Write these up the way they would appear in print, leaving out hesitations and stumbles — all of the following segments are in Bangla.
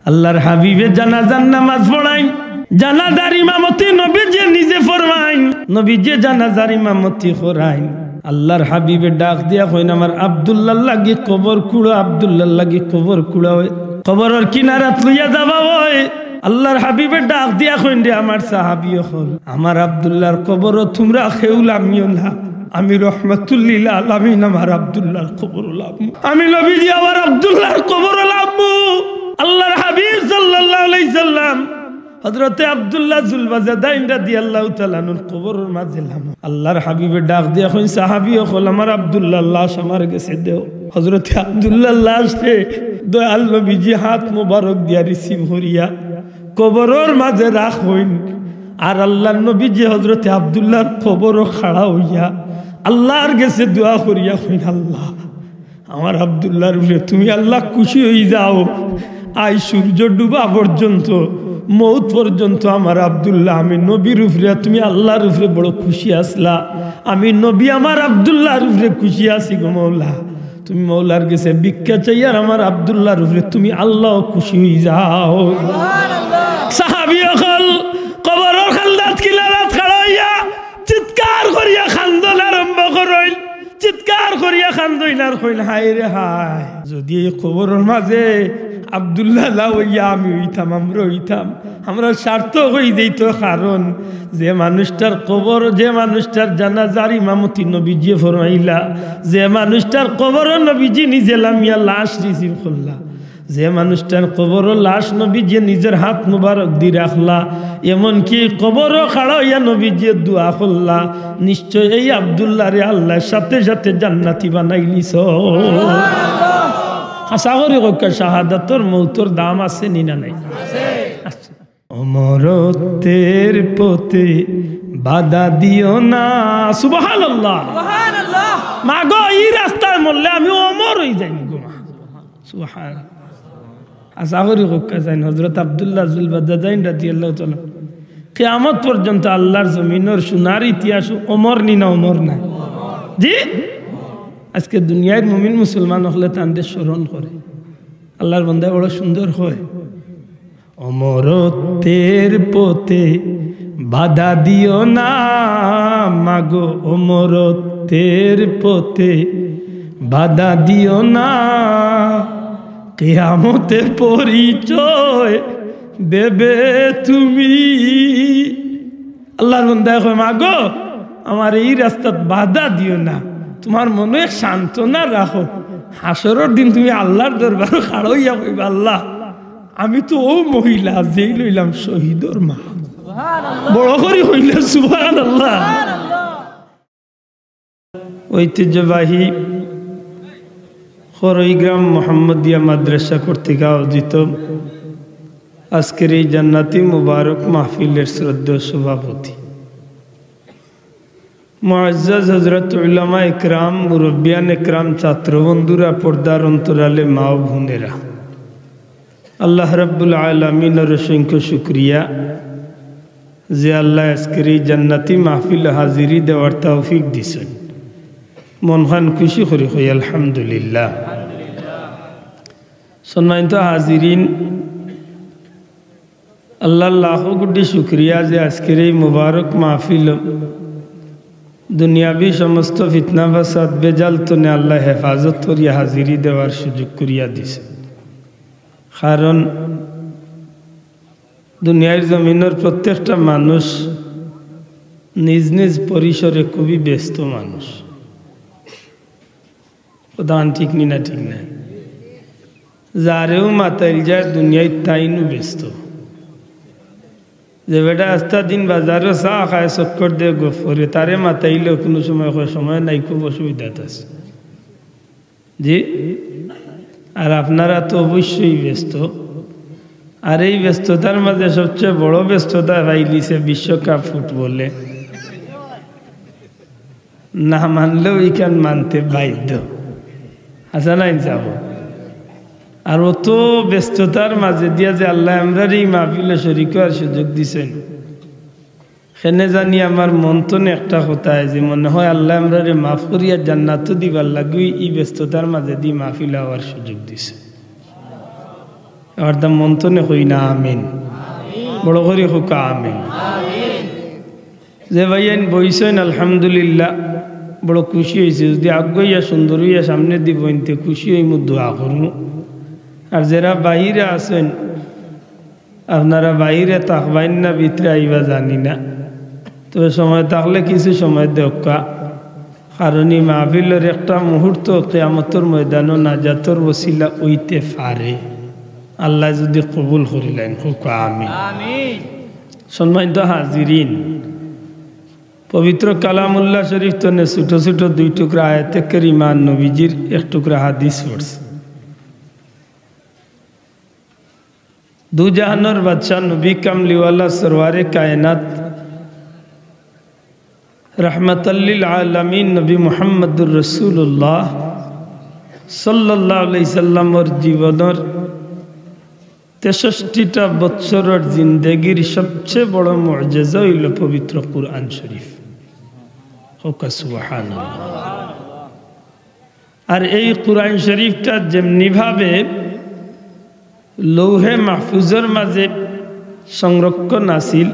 আল্লাহর হাবিবে জানাজার নামাজ পড়াই, জানাজার ইমামতি নবীজি নিজে ফরমাইন, নবীজি জানাজার ইমামতি করাইন। আল্লাহর হাবিবে ডাক দিয়া কইন আমার আব্দুল্লাহর লাগি কবর কুড়ো, আব্দুল্লাহর লাগি কবর কুড়ো, কবরের কিনারাত লইয়া যাবা ওই। আল্লাহর হাবিবে ডাক দিয়া কইন রে আমার সাহাবী হল, আমার আব্দুল্লাহর কবর তোমরা খেউলামিও না, আমি রহমাতুল লিল আলামিন আমার আব্দুল্লাহর কবর লাভমু, আমি নবীজি আমার আব্দুল্লাহর কবর লাভমু। আল্লাহর হাবিব সাল্লাল্লাহু আলাইহি সাল্লাম হযরতে আব্দুল্লাহ যুলবাজাদাইন রাদিয়াল্লাহু তাআলা আনহুর কবরের মাঝে লাম। আল্লাহর হাবিবে ডাক দিয়া কইন সাহাবী হল আমার আব্দুল্লাহর লাশ আমার কাছে দেও। হযরতে আব্দুল্লাহর লাশে দয়াল নবীজি হাত মোবারক দিয়া রিসিভ করিয়া কবরের মাঝে রাখইন। আর আল্লাহর নবীজি হযরতে আব্দুল্লাহর কবরও খাড়া হইয়া আল্লাহর কাছে দোয়া করিয়া কইন আল্লাহ আমার আব্দুল্লাহর উপরে তুমি আল্লাহ খুশি হয়ে যাও, আই সূর্য ডুবা পর্যন্ত মৌত পর্যন্ত আমার আব্দুল্লাহ আমি নবীর উপরে তুমি আল্লাহর উপরে বড় খুশি আসলা, আমি নবী আমার আব্দুল্লাহর উপরে খুশি আছি গো মৌলা। তুমি মৌলার কাছে ভিক্ষা চাই আর আমার আব্দুল্লাহর উপরে তুমি আল্লাহ খুশি হয়ে যাও। সাহাবী হল কবরের খালদাত কিনারাত খাড়া হইয়া চিৎকার করিয়া খান্দন আরম্ভ করইল, চিৎকার করিয়া খান্দইন আর কইল হায় রে হায়, যদি এই কবরের মাঝে আব্দুল্লাহ লাইয়া আমি হইতাম, আমরা হইতাম, আমরা সার্থক হয়ে দিত। কারণ যে মানুষটার কবর, যে মানুষটার জানাজার ইমামতি নবীজি ফরমাইলা, যে মানুষটার কবর নবীজি নিজে লামিয়া লাশ রিসিভ করলা, যে মানুষটার কবর লাশ নবীজি নিজের হাত মুবারক দি রাখলা, এমনকি কবরও খাড়া হইয়া নবীজি দোয়া করলা, নিশ্চয় এই আব্দুল্লাহ রে আল্লাহর সাথে সাথে জান্নাতি বানাইলিস। আশা করি কক্কা শাহাদাতর মৌতর দাম আছে নি না নাই? অমরত্বের পথে বাধা দিও না, সুবহানাল্লাহ সুবহানাল্লাহ। মা গো এই রাস্তায় মরলে আমি অমর হয়ে যাই গো মা, সুবহানাল্লাহ। আশা করি কক্কা যাইন হযরত আব্দুল্লাহ যুলবাজাদাইন রাদিয়াল্লাহু তাআলা কিয়ামত পর্যন্ত আল্লাহর জমিনের সোনার ইতিহাস অমর নি না অমর না? জি, আজকে দুনিয়ার মুমিন মুসলমান হলে তাদের স্মরণ করে, আল্লাহর বান্দা বড় সুন্দর হয়। অমরত্বের পথে বাধা দিও না মাগো, অমরত্বের পথে বাধা দিও না, কিয়ামতে পরিচয় দেবে তুমি। আল্লাহর বান্দা কয় মাগো আমার এই রাস্তা বাধা দিও না, তোমার মনে সান্ত্বনা রাখো, হাসরের দিন তুমি আল্লাহর দরবারে খাড়া হইয়া কইবা আল্লাহ আমি তো ও মহিলা যেই লইলাম শহীদর মা, বড় করে হইলে সুবহানাল্লাহ। ঐতিহ্যবাহী খরইগ্রাম মোহাম্মদিয়া মাদ্রাসা কর্তৃক আয়োজিত আজকের এই জান্নাতি মুবারক মাহফিলের শ্রদ্ধেয় সভাপতি মুআজ্জাজ হযরত উলামা ইকরাম, মুরব্বিয়ান ইকরাম, ছাত্র বন্ধুরা, পর্দার অন্তরালে মা ও বোনেরা, আল্লাহ রাব্বুল আলামিনের অসংখ্য শুকরিয়া যে আল্লাহ আজকের এই জান্নাতি মাহফিল হাজিরি দেওয়ার তৌফিক দিছেন। মন খান খুশি করে হই আলহামদুলিল্লাহ। সম্মানিত হাজিরিন, আল্লাহ লাখ কোটি শুকরিয়া যে আজকের এই মুবারক মাহফিল দুনিয়াবি সমস্ত ফিতনা ফাসাদ বেজাল তনে আল্লাহ হেফাজত করিয়া হাজিরি দেওয়ার সুযোগ করিয়া দিছে। কারণ দুনিয়ার জমিনের প্রত্যেকটা মানুষ নিজ নিজ পরিসরে খুবই ব্যস্ত মানুষ, প্রধান ঠিক নি না? ঠিক না? যারেও মাতাইল যায় দুনিয়ায় তাইনও ব্যস্ত। যে বেটা আস্তা দিন বাজারে চা খায় চক্কর দিয়ে গফরে, তারে মাতাইলেও কোনো সময় নাই, খুব অসুবিধা আছে। জি, আর আপনারা তো অবশ্যই ব্যস্ত। আর এই ব্যস্ততার মাঝে সবচেয়ে বড় ব্যস্ততা পাইলিছে বিশ্বকাপ ফুটবলে, না মানলেও ইখান মানতে বাধ্য, আসা নাই যাব। আর অত ব্যস্ততার মাঝে দিয়া যে আল্লাহ আমরা এই মাহফিলে শরীক হওয়ার সুযোগ দিছেন, সেনে জানি আমার মন তো একটা কথায় যে মনে হয় আল্লাহ আমরা মাফ করিয়া জান্নাত দিবার লাগি এই ব্যস্ততার মাঝে দিয়ে মাহফিল হওয়ার সুযোগ দিছে। এবার দাম মন্থনে হই না আমিন বড় করে হোক আমিন যে ভাইয়ান বইছেন আলহামদুলিল্লাহ বড় খুশি হয়েছে যদি আগুইয়া সুন্দর হইয়া সামনে দিব ইনতে খুশি হই মু দোয়া করব আর যারা বাইরে আছেন আপনারা বাইরে থাকবেন না ভিতরে আইবা জানি না তবে সময় থাকলে কিছু সময় দেখা কারণ এই মাহফিলের একটা মুহূর্ত কিয়ামতের ময়দানও নাজাতের ওসিলা হইতে পারে আল্লাহ যদি কবুল করিলেন হোক আমিন সম্মানিত হাজিরিন পবিত্র কালামুল্লাহ শরীফ তনে ছোট ছোট 2 টুকরা আয়াতে কারিমা নবীজির 1 টুকরা হাদিস পড়ছে দু জাহানের বাদশাহ নবী কামলিওয়ালা সরওয়ারে কায়নাত रहमतल्लिल आलमीन नबी मुहम्मदुर रसूलुल्लाह सल्लल्लाहु अलैहि वसल्लम और जीवनर 63टा बत्सरर जिंदगीर सबसे बड़ मुअजिजा हইল पवित्र कुरान शरीफ होका सुबहानाल्लाह और এই कुरान शरीफটা যেমনি ভাবে লৌহে মাহফুজের মাঝে সংরক্ষণ আছিল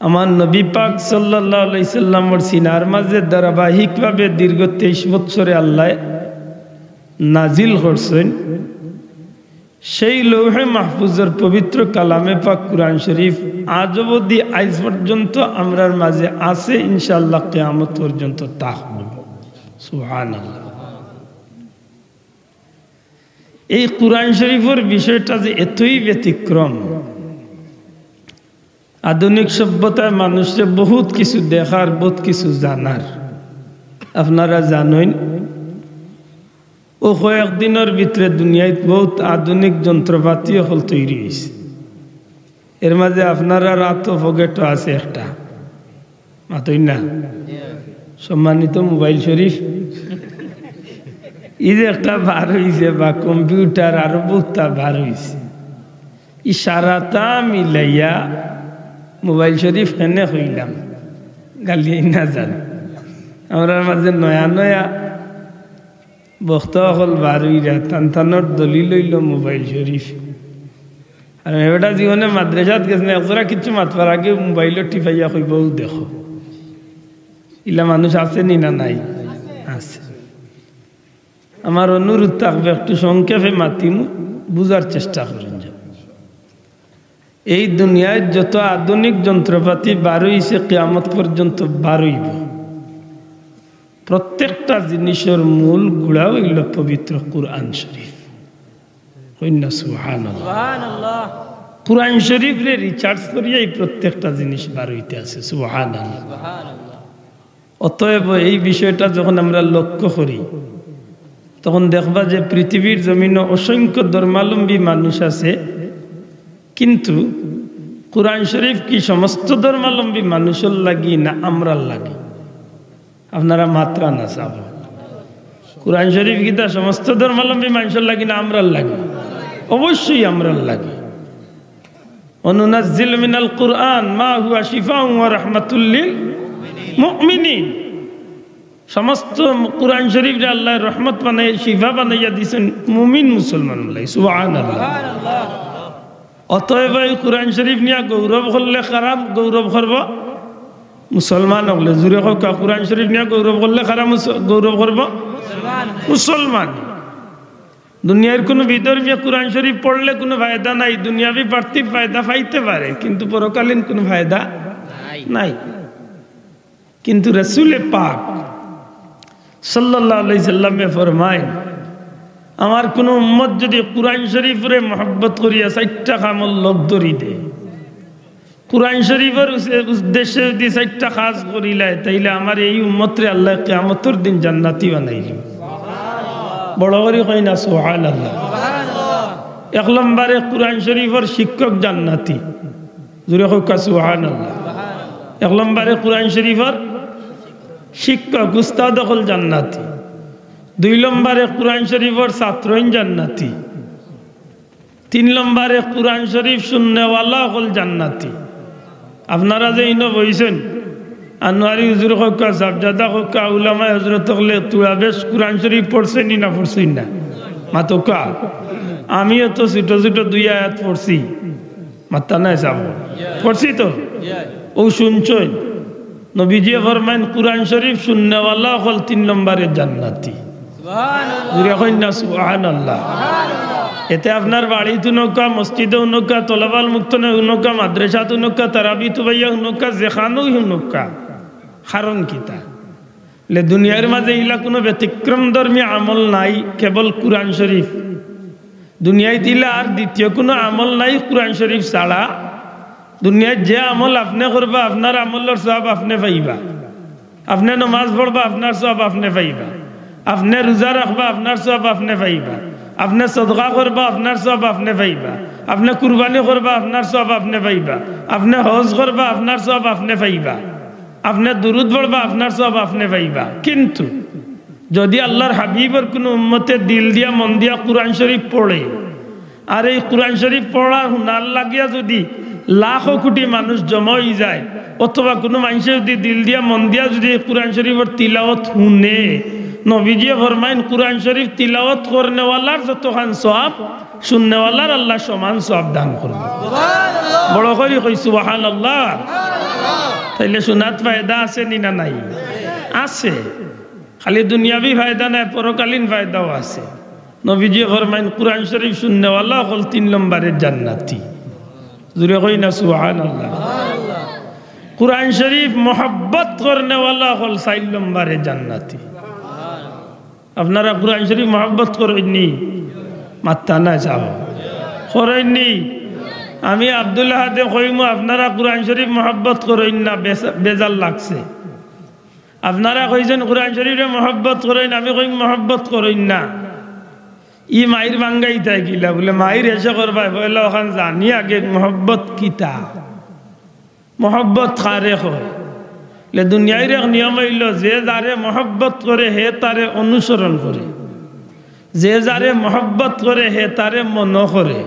আমার নবী পাক সাল্লাল্লাহু আলাইহি সাল্লামের সিনার মাঝে ধারাবাহিকভাবে দীর্ঘ 23 বছরে আল্লাহ নাজিল করছেন সেই লৌহে মাহফুজের পবিত্র কালামে পাক কুরআন শরীফ আজ অবধি আজ পর্যন্ত আমরার মাঝে আছে ইনশাআল্লাহ কিয়ামত পর্যন্ত থাকবে সুবহানাল্লাহ এই কুরআন শরীফের বিষয়টা যে এতই ব্যতিক্রম আধুনিক সভ্যতায় মানুষের বহুত কিছু দেখার বহুত কিছু জানার আপনারা জানেন ও কয়েকদিনের ভিতরে দুনিয়ায় বহুত আধুনিক যন্ত্রপাতি হল তৈরি হয়েছে এর মাঝে আপনারা রাত ফগেটও আছে একটা মাতই না সম্মানিত মোবাইল শরীফ এই যে একটা বার হয়েছে বা কম্পিউটার আরো বহুতটা বার হয়েছে ইশারাটা মিলাইয়া মোবাইল শরীফ কেনে হইলাম গালি না জান আমরা মাঝে নয়া নয়া বক্তা হল বার হইরা টানটানোর দলিল হইল মোবাইল শরীফ আর এবারটা জীবনে মাদ্রাসাত গেছে না একজোড়া কিছু মাতবার আগে মোবাইলও টিপাইয়া কইব দেখো ইলা মানুষ আছে নি না নাই আছে আমার অনুরোধ থাকবে একটু সংক্ষেপে মাতিম বুঝার চেষ্টা করেন এই দুনিয়ায় যত আধুনিক যন্ত্রপাতি বার হইছে কিয়ামত পর্যন্ত বার হইব প্রত্যেকটা জিনিসের মূল গুড়া হইল পবিত্র কুরআন শরীফ হইনা সুবহানাল্লাহ সুবহানাল্লাহ কুরআন শরীফ রে রিচার্জ করিয়া এই প্রত্যেকটা জিনিস বার হইতে আছে সুবহানাল্লাহ সুবহানাল্লাহ অতএব এই বিষয়টা যখন আমরা লক্ষ্য করি তখন দেখবা যে পৃথিবীর জমিনে অসংখ্য ধর্মাবলম্বী মানুষ আছে কিন্তু কুরআন শরীফ কি সমস্ত ধর্মাবলম্বী মানুষের লাগি না আমরার লাগি আপনারা মাত্রা না চাব কুরআন শরীফ গীতা সমস্ত ধর্মাবলম্বী মানুষের লাগি না আমরার লাগি অবশ্যই আমরার লাগি অনুনাজ্জিল মিনাল কুরআন মা হুয়া শিফাউন ওয়া রাহমাতুল লিল মুমিনিন সমস্ত কুরআন শরীফ রে আল্লাহ রহমত বানাইয়া শিফা বানাইয়া দিয়েছেন মুমিন মুসলমান লাই সুবহানাল্লাহ সুবহানাল্লাহ অতএব এই কুরআন শরীফ নিয়ে গৌরব করলে খারাপ গৌরব করব মুসলমান হলে জুড়ে হোক কুরআন শরীফ নিয়ে গৌরব করলে খারাপ গৌরব করব মুসলমান দুনিয়ার কোনো বিধর্মীয় কুরআন শরীফ পড়লে কোনো ফায়দা নাই দুনিয়াবি পার্থিব ফায়দা পাইতে পারে কিন্তু পরকালীন কোনো ফায়দা নাই কিন্তু রাসূল পাক সাল্লাল্লাহু আলাইহি সাল্লামে ফরমায় আমার কোন উম্মত যদি কুরআন শরীফরে মহব্বত করিয়া 4টা কামল লোক ধরি দে কুরআন শরীফের উদ্দেশ্যে যদি 4টা কাজ করিলায় তাইলে আমার এই উম্মতরে আল্লাহ কিয়ামতের দিন জান্নাতি বানাই দিবেন সুবহানাল্লাহ বড় করে কই না সুবহানাল্লাহ সুবহানাল্লাহ এক নম্বরে কুরআন শরীফের শিক্ষক জান্নাতি জোরে কই সুবহানাল্লাহ সুবহানাল্লাহ এক নম্বরে কুরআন শরীফের শিক্ষক উস্তাদ হল জান্নাতি 2 নম্বরে কুরআন শরীফের ছাত্রইন জান্নাতি 3 নম্বরে কুরআন শরীফ শুননেওয়ালা হল জান্নাতি আপনারা যে ইনো বইছেন আনোয়ারি হুজুর হক সাবজাদা হক উলামা হযরত হলে তুরা বেশ কুরআন শরীফ পড়ছেন না পড়ছেন না মাতকা আমিও তো ছোট ছোট 2 আয়াত পড়ছি মাত্তা নাই যাব পড়ছি তো ও শুনছই নবীজি ফরমান কুরআন শরীফ শুননেওয়ালা হল 3 নম্বরের জান্নাতি সুবহানাল্লাহ সুবহানাল্লাহ এতে আপনার বাড়িতে উনকা মসজিদে উনকা তলাবাল মুক্তনে উনকা মাদ্রাসাতে উনকা তারাবিতে ভাইয়া উনকা যেখানেও উনকা কারণ কিতা লে দুনিয়ার মাঝে ইলা কোনো ব্যতিক্রম ধর্মী আমল নাই কেবল কুরআন শরীফ দুনিয়ায় দিলে আর দ্বিতীয় কোনো আমল নাই কুরআন শরীফ ছাড়া দুনিয়ায় যে আমল আপনি করবা আপনার আমলের সওয়াব আপনি পাইবা আপনি নামাজ পড়বা আপনার সওয়াব আপনি পাইবা আপনি রোজা রাখবা আপনার সওয়াব আপনি পাইবা আপনি সদকা করবা আপনার সওয়াব আপনি পাইবা আপনি কুরবানি করবা আপনার সওয়াব আপনি পাইবা আপনি হজ করবা আপনার সওয়াব আপনি পাইবা আপনি দুরূদ পড়বা আপনার সওয়াব আপনি পাইবা কিন্তু যদি আল্লাহর হাবিবের কোন উম্মতে দিল দিয়া মন দিয়া কুরআন শরীফ পড়ে আর এই কুরআন শরীফ পড়া হুনার লাগিয়া যদি লাখো কোটি মানুষ জমা হয়ে যায় অথবা কোনো মানুষের যদি দিল দিয়া মন দিয়া যদি কুরআন শরীফের তিলাওয়াত শুনে নবীজি ফরমাইন কুরআন শরীফ তিলাওয়াত করনেওয়ালার যতখান সওয়াব শুননেওয়ালার আল্লাহ সমান সওয়াব দান করবে সুবহানাল্লাহ বড় করে কই সুবহানাল্লাহ তাইলে শোনাত ফায়দা আছে নি না নাই আছে খালি দুনিয়াবি ফায়দা নাই পরকালীন ফায়দাও আছে নবীজি ফরমাইন কুরআন শরীফ শুননেওয়ালা হল 3 নম্বরের জান্নাতি জুরে কই না সুবহানাল্লাহ কুরআন শরীফ মোহাব্বত করনেওয়ালা হল 4 নম্বরের জান্নাতি আপনারা কুরআন শরীফ মোহাব্বত করেননি মাত্তা না যাব করেননি আমি আব্দুল্লাহ হাতে কইমু আপনারা কুরআন শরীফ মোহাব্বত করেন না বেজাল লাগছে আপনারা কইছেন কুরআন শরীফে মোহাব্বত করেন আমি কই মোহাব্বত করেন না ই মাইর বাঙ্গাই তাই কিলা বলে মাইর এসে করবা বলে ওখান জানি আগে মোহাব্বত কিতা মোহাব্বত কারে হয় লে দুনিয়ার এক নিয়ম হইল যে যারে মোহাব্বত করে হে তারে অনুসরণ করে যে যারে মোহাব্বত করে হে তারে মন করে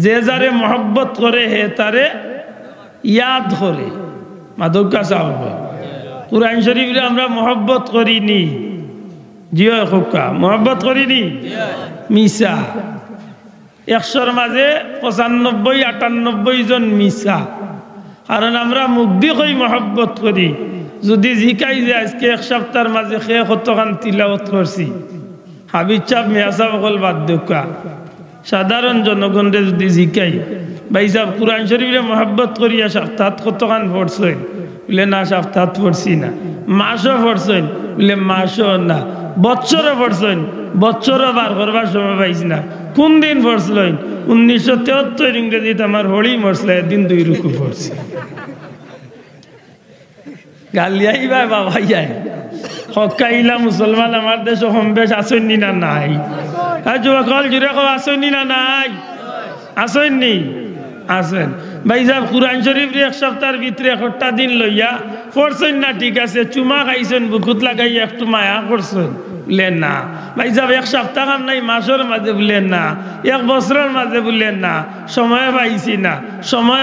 যে যারে মোহাব্বত করে হে তারে ইয়াদ করে মাদকা সাহেব কুরআন শরীফে আমরা মোহাব্বত করিনি জিও খোকা মোহাব্বত করিনি মিসা 100-র মাঝে 95-98 জন মিসা কারণ আমরা মুগ্ধি হই মোহাব্বত করি যদি জিকাই যে আজকে 1 সপ্তাহের মাঝে খেয়ে কতখান তিলাওয়াত করছি হাবিব সাহেব মিয়া সাহেব হল বাধ্যকা সাধারণ জনগণরে যদি জিকাই ভাই সাহেব কুরআন শরীফে মোহাব্বত করিয়া সপ্তাহ কতখান পড়ছেন বলে না সপ্তাহ পড়ছি না মাসও পড়ছেন বলে মাসও না বছরও পড়ছেন বছরও বার করবার সময় পাইছি না কোন দিন পড়ছিলেন 1973 ইংরেজিতে আমার হোলি মরছিল একদিন 2 রুকু পড়ছি গালিয়াই ভাই বাবা যাই হকাইলা মুসলমান আমার দেশে কম বেশ আসেননি না নাই যুবকল জুড়ে আসেননি না নাই আসেননি আসেন ভাই সাহেব কুরআন শরীফ 1 সপ্তাহের ভিতরে 1টা দিন লইয়া পড়ছেন না ঠিক আছে চুমা খাইছেন বুকুত লাগাই একটু মায়া করছেন বলে না ভাই সাহেব 1 সপ্তাহ কাম নাই মাসের মাঝে বলে না 1 বছরের মাঝে বলে না সময়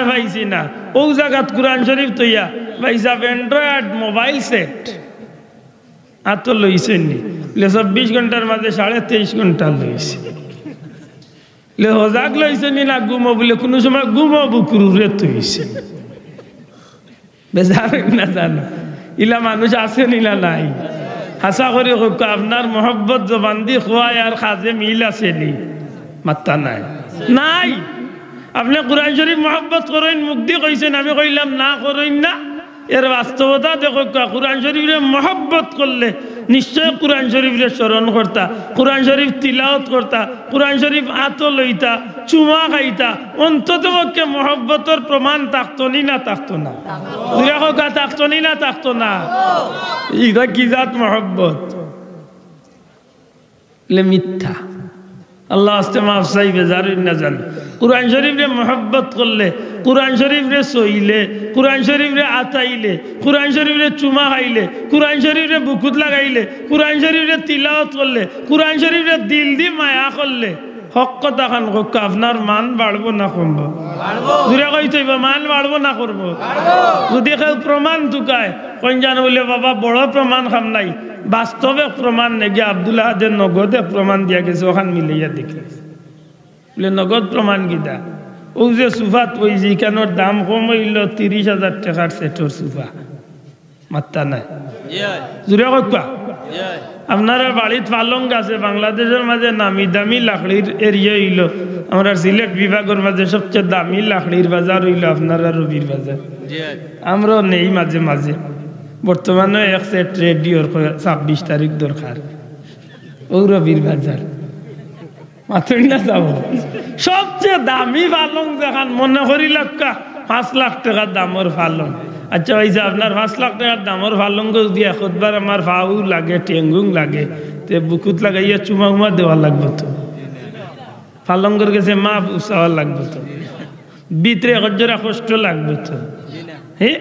পাইছি না ও জায়গাত কুরআন শরীফ তৈয়া ভাই সাহেব অ্যান্ড্রয়েড মোবাইল সেট এত লইছেন নি বলে 24 ঘন্টার মাঝে 23.5 ঘন্টা লইছে লে হজাক লইছেন না ঘুমো বলে কোনো সময় ঘুমো বুকুরে তুইছে বেজার না জানো ইলা মানুষ আছে নিলা নাই হাসা করে আপনার মোহব্বত জবান দি খোয়ায় আর খাজে মিল আছে নি মাত্তা নাই নাই আপনি কুরআন শরীফ মোহব্বত করেন মুক্তি কইছেন আমি কইলাম না করেন না এর বাস্তবতা দেখো কুরআন শরীফে মোহব্বত করলে নিশ্চয় কুরআন শরীফে স্মরণ করতা কুরআন শরীফ তিলাওয়াত করতা কুরআন শরীফ আতো লইতা চুমা খাইতা অন্ততপক্ষে মোহব্বতর প্রমাণ থাকতো না থাকতো না থাকতো না এটা কি জাত মোহব্বত মিথ্যা আল্লাহ আস্তে মাফ চাইবে জারুন না জান কুরআন শরীফে মোহব্বত করলে কুরআন শরীফে সইলে কুরআন শরীফে আতাইলে কুরআন শরীফে চুমা খাইলে কুরআন শরীফে বুকুত লাগাইলে কুরআন শরীফে তিলাওয়াত করলে কুরআন শরীফে দিল দি মায়া করলে হক কথা খান হোক আপনার মান বাড়বো না কমবো দূরে কইতেইব মান বাড়বো না করবো যদি কেউ প্রমাণ টুকায় কোন জানো বলে বাবা বড় প্রমাণ খাম নাই বাস্তবে প্রমাণ নেগে আব্দুল আহাদের নগদে প্রমাণ দিয়া গেছে ওখান মিলাইয়া দেখে বলে নগদ প্রমাণ গীতা ও যে সুফাত ওই যেখানোর দাম কম হইল 30,000 টাকার সেটর সুফা মাত্তা নাই জুড়ে কয়া আপনারা বাড়ির পালং আছে বাংলাদেশের মাঝে নামি দামি লাকড়ির এরিয়া হইল আমরা সিলেট বিভাগের মাঝে সবচেয়ে দামি লাকড়ির বাজার হইল আপনারা রবির বাজার আমরাও নেই মাঝে মাঝে বর্তমানে এক সেট রেডিওর 26 তারিখ দরকার ও রবির বাজার মাত্রই না যাব সবচেয়ে দামি পালং দেখান মনে করি 5 লাখ টাকার দামের পালং আচ্ছা ভাই যে আপনার 5 লাখ টাকার দামের পালং যদি একবার আমার ফাউ লাগে টেঙ্গুং লাগে তে বুকুত লাগাইয়া চুমা উমা দেওয়া লাগবে তো পালঙ্গর গেছে মা উৎসাহ লাগবে তো ভিতরে হজরা কষ্ট লাগবে তো হ্যাঁ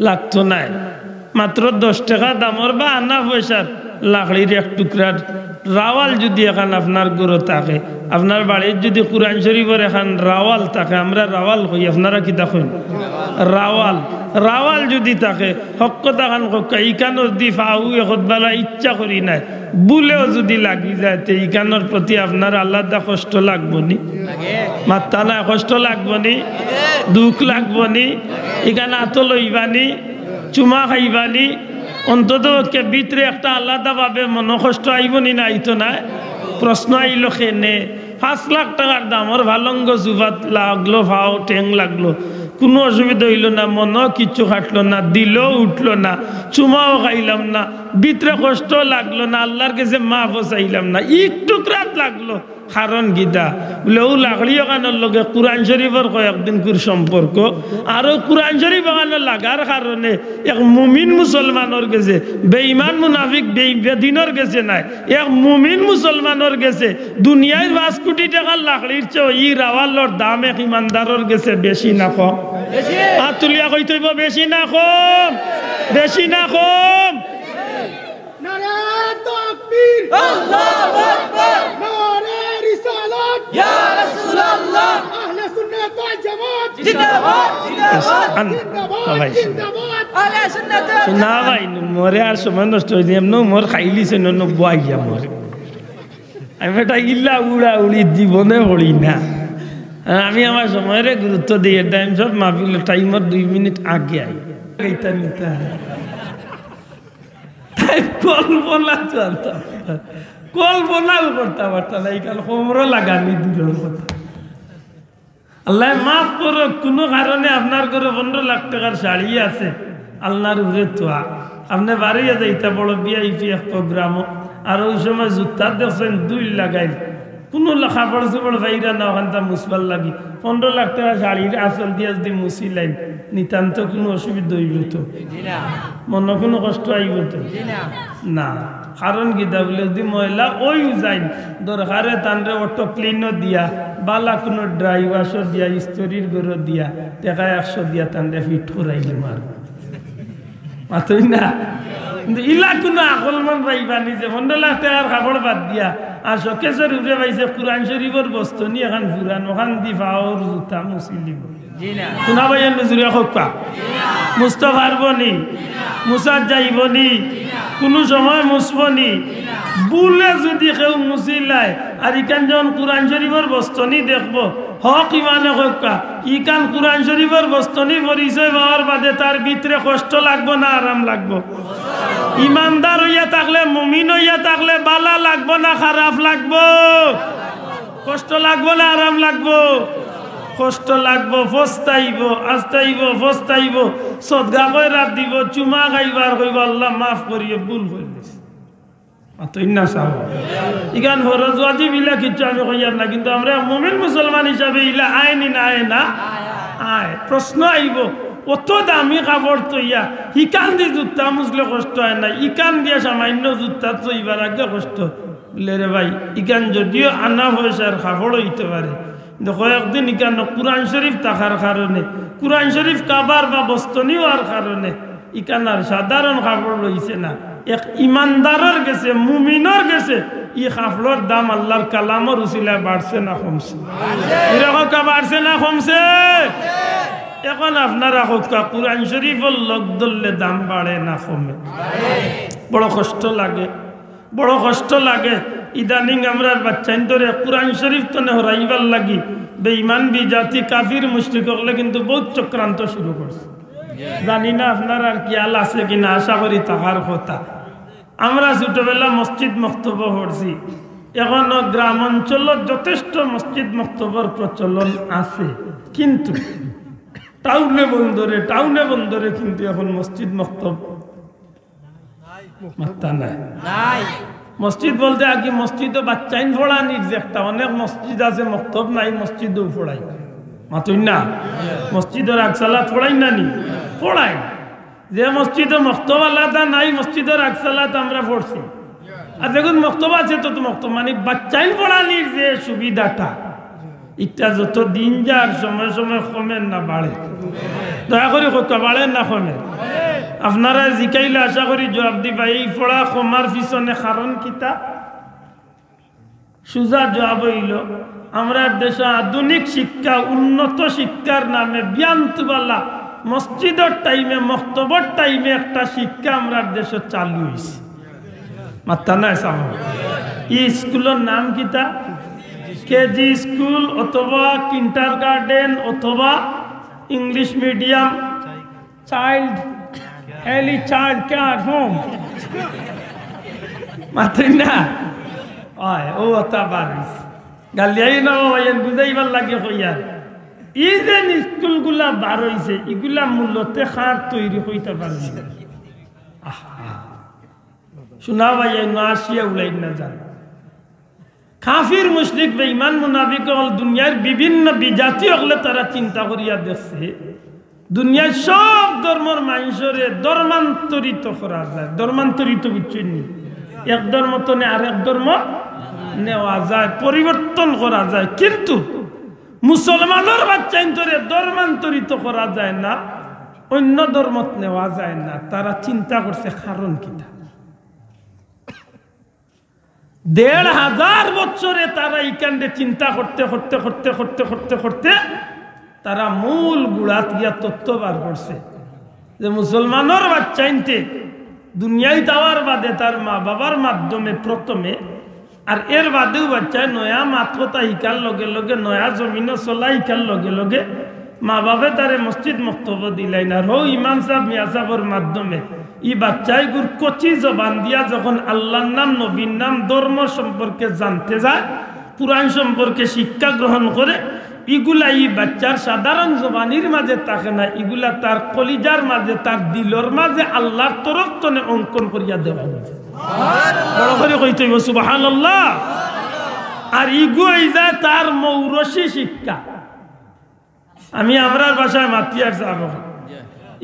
লাগতো নাই মাত্র 10 টাকা দামের বা আনা পয়সার লাকড়ির এক টুকরার রাওয়াল যদি এখন আপনার গরু থাকে আপনার বাড়ির যদি কুরআন শরীফের এখন রাওয়াল থাকে আমরা রাওয়াল কই আপনারা কি দেখুন রাওয়াল যদি থাকে হক তাকান ইকানো দি ফাউ একবালা ইচ্ছা করি নাই বুলেও যদি লাগি যায় তে ইকানোর প্রতি আপনার আলাদা কষ্ট লাগবনি মাত্তা না কষ্ট লাগবনি দুঃখ লাগবনি ইকান আত লইবানি চুমা খাইবানি অন্তত ভিতরে একটা আলাদা ভাবে মনকষ্ট আইবনি না আইতো না প্রশ্ন আইল খেনে 5 লাখ টাকার দামের ভালঙ্গ জুবাত লাগলো ভাও টেং লাগলো কোনো অসুবিধা হইল না মন কিচ্ছু খাটলো না দিল উঠলো না চুমাও খাইলাম না ভিতরে কষ্ট লাগলো না আল্লাহর কাছে মাফ চাইলাম না একটু রাত লাগলো কারণ গীতা বলে ও লাকড়িও কানোর লগে কুরআন শরীফের কয়েকদিন কুর সম্পর্ক আরো কুরআন শরীফ কানো লাগার কারণে এক মুমিন মুসলমানের গেছে বেঈমান মুনাফিক বেদিনের গেছে নাই এক মুমিন মুসলমানের গেছে দুনিয়ায় 5 কোটি টাকার লাকড়ির চেয়ে ই রাওয়ালর দাম এক ইমানদারের গেছে বেশি না কম বেশি আতুলিয়া কই তৈব বেশি না কম বেশি না কম নারে তাকবীর আল্লাহু আকবার নারে রিসালাত ইয়া রাসূলুল্লাহ আহলে সুন্নাত ওয়াল জামাত জিন্দাবাদ জিন্দাবাদ জিন্দাবাদ আহলে সুন্নাত না ভাই মরে আর সময় নষ্ট হই এমন মোর খাইলিছে ন বুয়াইয়া মোর আমি এটা ইল্লা উড়া উড়ি জীবনে হই না আমি আমার সময়ের গুরুত্ব দিয়ে টাইম সব মাহফিল টাইমের 2 মিনিট আগে আই এইটা নিতা কল্পনাও করতে পারতাম না এইখানে কোমরও লাগানি দূরের কথা আল্লাহ মাফ করো কোনো কারণে আপনার ঘরে 15 লাখ টাকার শাড়ি আছে আল্লাহর উপরে তোয়া আপনি বাড়িয়ে যাইতে বড় ভিআইপি এক প্রোগ্রাম আর ওই সময় জুতা দেখছেন 2 লাগাই কোনো কাপড় চোপড় বাইরা না ওখানটা মুসবার লাগি 15 লাখ টাকা শাড়ির আসল দিয়ে যদি মুছিলেন নিতান্ত কোনো অসুবিধা হইব তো মনে কোনো কষ্ট আইব তো না কারণ গীতা বলে যদি মহিলা ওই যাই দরকারে তানরে অটো ক্লিনও দিয়া বালা কোনো ড্রাই ওয়াশও দিয়া স্তরির গরো দিয়া টাকা 100 দিয়া তানরে ফিট করাইলে মার মাতই না কিন্তু ইলা কোনো আকলমান পাইবানি যে 15 লাখ টাকার কাপড় বাদ দিয়া আর শোকেশের উপরে পাইছে কুরআন শরীফের বস্তু নি এখন ফুরান ওখান দি ফাওর জুতা মুছিল দিব শোনা ভাইয়ের নজরে হকা মুছতে পারবনি মুছা যাইবনি কোনো সময় মুছবনি বুলে যদি কেউ মুছিলাই আর ইকান যখন কুরআন শরীফের বস্তনি দেখবো হক ইমানে হকা ইকান কুরআন শরীফের বস্তনি পরিচয় পাওয়ার বাদে তার ভিতরে কষ্ট লাগবো না আরাম লাগবো ইমানদার হইয়া থাকলে মুমিন হইয়া থাকলে বালা লাগবো না খারাপ লাগবো কষ্ট লাগবো না আরাম লাগবো কষ্ট লাগবো ফস্তাইব আস্তাইব ফস্তাইব সদগা কইরা দিব চুমা খাইবার কইব আল্লাহ মাফ করিয়ে ভুল করে দিছে অতই না সাহ ইগান ফরজ ওয়াজিব ইলা কিচ্ছু আমি কইয়ার না কিন্তু আমরা মুমিন মুসলমান হিসাবে ইলা আইনি না আয় না আয় প্রশ্ন আইব অত দামি কাপড় তৈয়া ইকান দিয়ে জুতা মুছলে কষ্ট হয় না ইকান দিয়ে সামান্য জুতা তৈবার আগে কষ্ট বলে রে ভাই ইকান যদিও আনা পয়সার কাপড় হইতে পারে দেখো একদিন ইকান কুরআন শরীফ থাকার কারণে কুরআন শরীফ কাবার বা বস্তনি হওয়ার কারণে ইকান আর সাধারণ কাপড় রয়েছে না এক ইমানদারের গেছে মুমিনের গেছে ই কাপড়ের দাম আল্লাহর কালামের উসিলায় বাড়ছে না কমছে এরকম বাড়ছে না কমছে এখন আপনারা হোকা কুরআন শরীফের লোক ধরলে দাম বাড়ে না কমে? বড় কষ্ট লাগে, বড় কষ্ট লাগে। ইদানিং আমরা বাচ্চাইন ধরে কুরআন শরীফ তো হরাইবার লাগি বেঈমান বিজাতি কাফির মুশরিক হলে কিন্তু বহুত চক্রান্ত শুরু করছে। জানি না আপনার আর কি আল আছে কিনা, আশা করি থাকার কথা। আমরা ছোটবেলা মসজিদ মক্তব্য পড়ছি, এখনো গ্রাম অঞ্চলত যথেষ্ট মসজিদ মক্তব্যর প্রচলন আছে, কিন্তু টাউনে বন্দরে কিন্তু এখন মসজিদ মক্তব্য মাত্রা নাই। মসজিদ বলতে আগে মসজিদও বাচ্চাইন পড়ানির যে একটা, অনেক মসজিদ আছে মক্তব নাই, মসজিদও পড়াই মাতুই না, মসজিদের আকসালাত পড়াই না নি পড়াই, যে মসজিদে মক্তব আলাদা নাই, মসজিদের আকসালাত আমরা পড়ছি। আর দেখুন মক্তব আছে তো মক্তব মানে বাচ্চাইন পড়ানির যে সুবিধাটা, এটা যত দিন যার সময় সময় কমে না বাড়ে? দয়া করে কত বাড়ে না কমে? আপনারা জিকাইলে আশা করি জবাব দিবা। এই পড়া কমার পিছনে কারণ কিতা? সুজা জবাব হইল আমরা দেশে আধুনিক শিক্ষা, উন্নত শিক্ষার নামে বিয়ান্তবালা মসজিদের টাইমে মক্তবর টাইমে একটা শিক্ষা আমরা দেশে চালু হয়েছে। মাত্রা নাই সাম এই স্কুলের নাম কিতা? কেজি স্কুল অথবা কিন্টার গার্ডেন অথবা English medium child early child care home মাত্রই না হয় ও তা বারিস গালিয়াই না ভাইয়ের বুঝাইবার লাগে হইয়ার। এই যে স্কুলগুলা বার হইছে এগুলা মূলতে খার তৈরি হইতে পারছে। শোনা ভাইয়া না আসিয়া উলাই না যান। কাফির মুশরিক বেঈমান মুনাফিক হল দুনিয়ার বিভিন্ন বিজাতি হলে তারা চিন্তা করিয়া দেখছে দুনিয়ার সব ধর্মের মানুষরে ধর্মান্তরিত করা যায়। ধর্মান্তরিত বুঝছেন, এক ধর্ম তো আরেক ধর্ম নেওয়া যায়, পরিবর্তন করা যায়, কিন্তু মুসলমানের বাচ্চাইন্তরে ধর্মান্তরিত করা যায় না, অন্য ধর্মত নেওয়া যায় না। তারা চিন্তা করছে কারণ কিটা। ১৫০০ বছরে তারা এইখানে চিন্তা করতে করতে করতে করতে করতে করতে তারা মূল গুড়াত গিয়া তত্ত্ব বার করছে যে মুসলমানের বাচ্চাইনতে দুনিয়ায় যাওয়ার বাদে তার মা বাবার মাধ্যমে প্রথমে, আর এর বাদেও বাচ্চায় নয়া মাত্রতা শিকার লগে লগে নয়া জমিনও চলা শিকার লগে লগে মা বাবা তারে মসজিদ মক্তব্য দিলাই না। রো ইমাম সাহেব মিয়া সাহেবের মাধ্যমে ই বাচ্চাই গুর কচি জবান দিয়া যখন আল্লাহর নাম, নবীর নাম, ধর্ম সম্পর্কে জানতে যায়, কুরআন সম্পর্কে শিক্ষা গ্রহণ করে, ইগুলা ই বাচ্চার সাধারণ জবানির মাঝে থাকে না, ইগুলা তার কলিজার মাঝে, তার দিলর মাঝে আল্লাহর তরফ তনে অঙ্কন করিয়া দেওয়া হয়েছে। বড় করে কইতে হইব সুবহানাল্লাহ। আর ইগু এই যায় তার মৌরসী শিক্ষা। আমি আমরার ভাষায় মাতিয়ার যাব,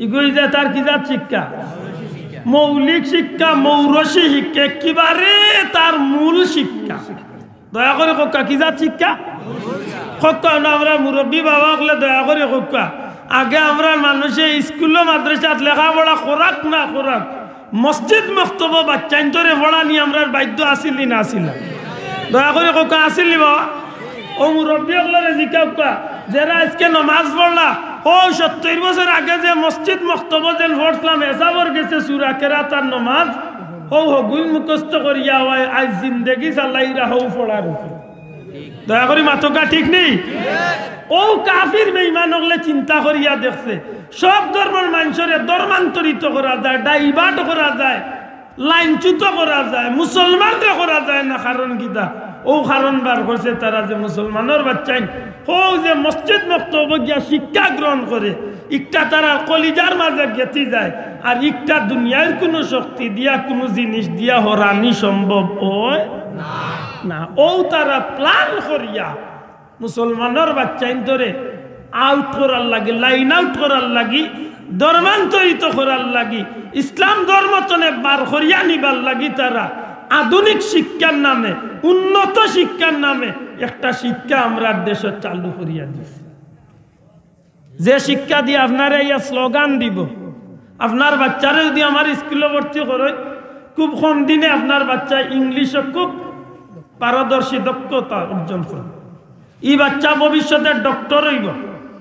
ইগু এই যায় তার কি জাত শিক্ষা? মৌলিক শিক্ষা, মৌরসী শিক্ষা, একেবারে তার মূল শিক্ষা। দয়া করে কোকা কি জাত শিক্ষা? আমরা মুরব্বী বাবা হলে দয়া করে কোকা আগে আমরা মানুষে স্কুল মাদ্রাসাত লেখাপড়া করাক না করাক, মসজিদ মক্তব্য বাচ্চাইন্তরে পড়া নিয়ে আমরা বাধ্য আসিল না আসিল? দয়া করে কোকা আসিল বাবা? ও মুরব্বী হলে জিকা যারা আজকে নমাজ পড়লা, ও ৭০ বছর আগে যে মসজিদ মক্তব্য যেন পড়ছিলাম এসাবর গেছে সুরা কেরাত আর নমাজ, হৌ হগুল মুখস্থ করিয়া হয় আজ জিন্দেগি চালাইরা হৌ পড়ার উপর। দয়া করি মাতকা ঠিক নেই? ও কাফির বেঈমান হলে চিন্তা করিয়া দেখছে সব ধর্মের মানুষের ধর্মান্তরিত করা যায়, ডাইভার্ট করা যায়, লাইনচ্যুত করা যায়, মুসলমানরা করা যায় না। কারণ কিতা? ও কারণ বার করছে তারা যে মুসলমানের বাচ্চাই ও যে মসজিদ মক্তব্য গিয়া শিক্ষা গ্রহণ করে, একটা তারা কলিজার মাঝে গেতি যায়, আর একটা দুনিয়ার কোনো শক্তি দিয়া কোনো জিনিস দিয়া হরানি সম্ভব হয় না। ও তারা প্ল্যান করিয়া মুসলমানের বাচ্চাইন ধরে আউট করার লাগি, লাইন আউট করার লাগি, ধর্মান্তরিত করার লাগি, ইসলাম ধর্ম তনে বার করিয়া নিবার লাগি তারা আধুনিক শিক্ষার নামে, উন্নত শিক্ষার নামে একটা শিক্ষা আমরা দেশে চালু করিয়া দিছি। যে শিক্ষা দিয়ে আপনারা ইয়া স্লোগান দিব, আপনার বাচ্চারা যদি আমার স্কুলে ভর্তি করে খুব কম দিনে আপনার বাচ্চা ইংলিশে খুব পারদর্শী দক্ষতা অর্জন করে, এই বাচ্চা ভবিষ্যতে ডক্টর হইব,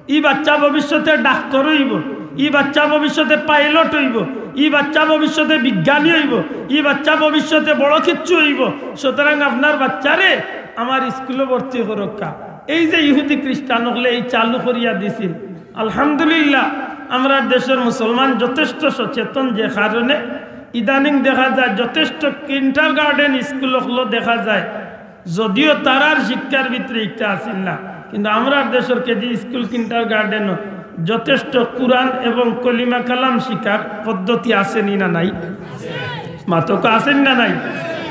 ই বাচ্চা ভবিষ্যতে ডাক্তার হইব, ই বাচ্চা ভবিষ্যতে পাইলট হইব, ই বাচ্চা ভবিষ্যতে বিজ্ঞানী হইব, ই বাচ্চা ভবিষ্যতে বড় কিচ্ছু হইব। সুতরাং আপনার বাচ্চারে আমার স্কুলে ভর্তি করক্কা। এই যে ইহুদি খ্রিস্টান হলে এই চালু করিয়া দিছিল, আলহামদুলিল্লাহ আমরা দেশের মুসলমান যথেষ্ট সচেতন, যে কারণে ইদানিং দেখা যায় যথেষ্ট কিন্ডার গার্ডেন স্কুল হলো দেখা যায়, যদিও তারার শিক্ষার ভিতরে একটা আসিল না, কিন্তু আমরা দেশের কেজি স্কুল কিন্ডার গার্ডেন যথেষ্ট কোরআন এবং কলিমা কালাম শিকার পদ্ধতি আসেনি না নাই? মাতক আসেন না নাই?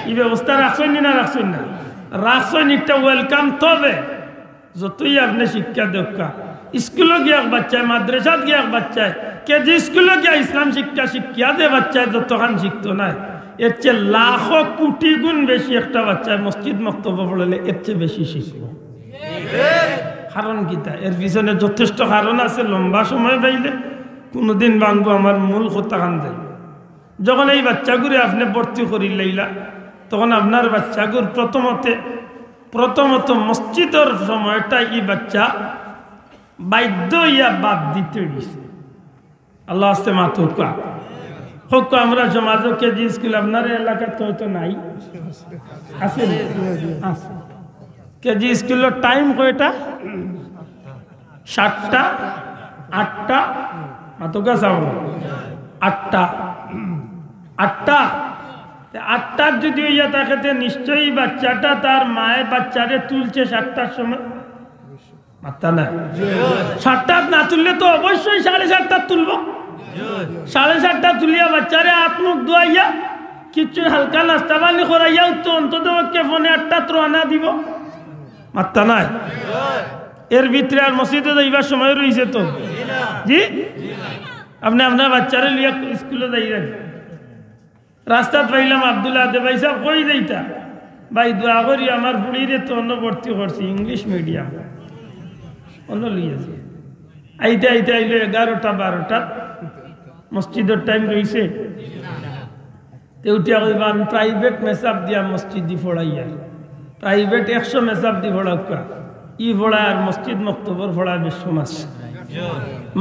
এই ব্যবস্থা রাখছেন না রাখছেন না? রাখছেন, একটা ওয়েলকাম। তবে যতই আপনি শিক্ষা দক্ষা, স্কুলে গিয়ে এক বাচ্চায়, মাদ্রাসাত গিয়ে এক বাচ্চায়, কেজি স্কুলে গিয়ে ইসলাম শিক্ষা শিক্ষা যে বাচ্চায় যতখান শিখতো নাই, এর চেয়ে লাখো কোটি গুণ বেশি একটা বাচ্চায় মসজিদ মক্তব্য পড়লে এর চেয়ে বেশি শিখবো। কারণ কিতা? এর পিছনে যথেষ্ট কারণ আছে, লম্বা সময় পাইলে কোনোদিন ভাঙবো। আমার মূল কথা খান যাই, যখন এই বাচ্চাগুলি আপনি ভর্তি করি লাইলা, তখন আপনার বাচ্চাগুর প্রথমত মসজিদের সময়টা এই বাচ্চা বাধ্য ইয়া বাদ দিতে গেছে। আল্লাহ আসতে মাতুকা হোক। আমরা সমাজও কেজি স্কুল আপনার এলাকাতে হয়তো নাই, আছে কেজি স্কুলের টাইম কয়টা? 7টা 8টা মাতুকা চাও 8টার যদি ইয়া থাকে নিশ্চয়ই বাচ্চাটা তার মায়ের বাচ্চারে তুলছে 7টার সময়। মাত্তা না 7টা না তুললে তো অবশ্যই 7:30 তুলব। 7:30 তুলিয়া বাচ্চারে হাত মুখ ধোয়াইয়া কিছু হালকা নাস্তা পানি করাইয়া তো অন্তত ফোনে 8টা রওনা দিব। মাত্তা নাই? এর ভিতরে আর মসজিদে যাইবার সময় রয়েছে তো? জি, আপনি আপনার বাচ্চারে লিয়া স্কুলে যাই রাখি। রাস্তাত পাইলাম আব্দুল্লাহ দে ভাই সাহেব কই যাইতা? ভাই দোয়া করি আমার বুড়িরে তো অন্য ভর্তি করছি ইংলিশ মিডিয়াম, অন্য লিয়েছে। আইতে আইলো 11টা 12টা, মসজিদের টাইম রয়েছে। উঠিয়া কইবা আমি প্রাইভেট মেসাব দিয়া মসজিদ দি ফোড়াইয়া, প্রাইভেট 100 মেসাব দি ফোড়াক্কা, ই ফোড়া আর মসজিদ মক্তবর ফোড়া বেশ সমাজ।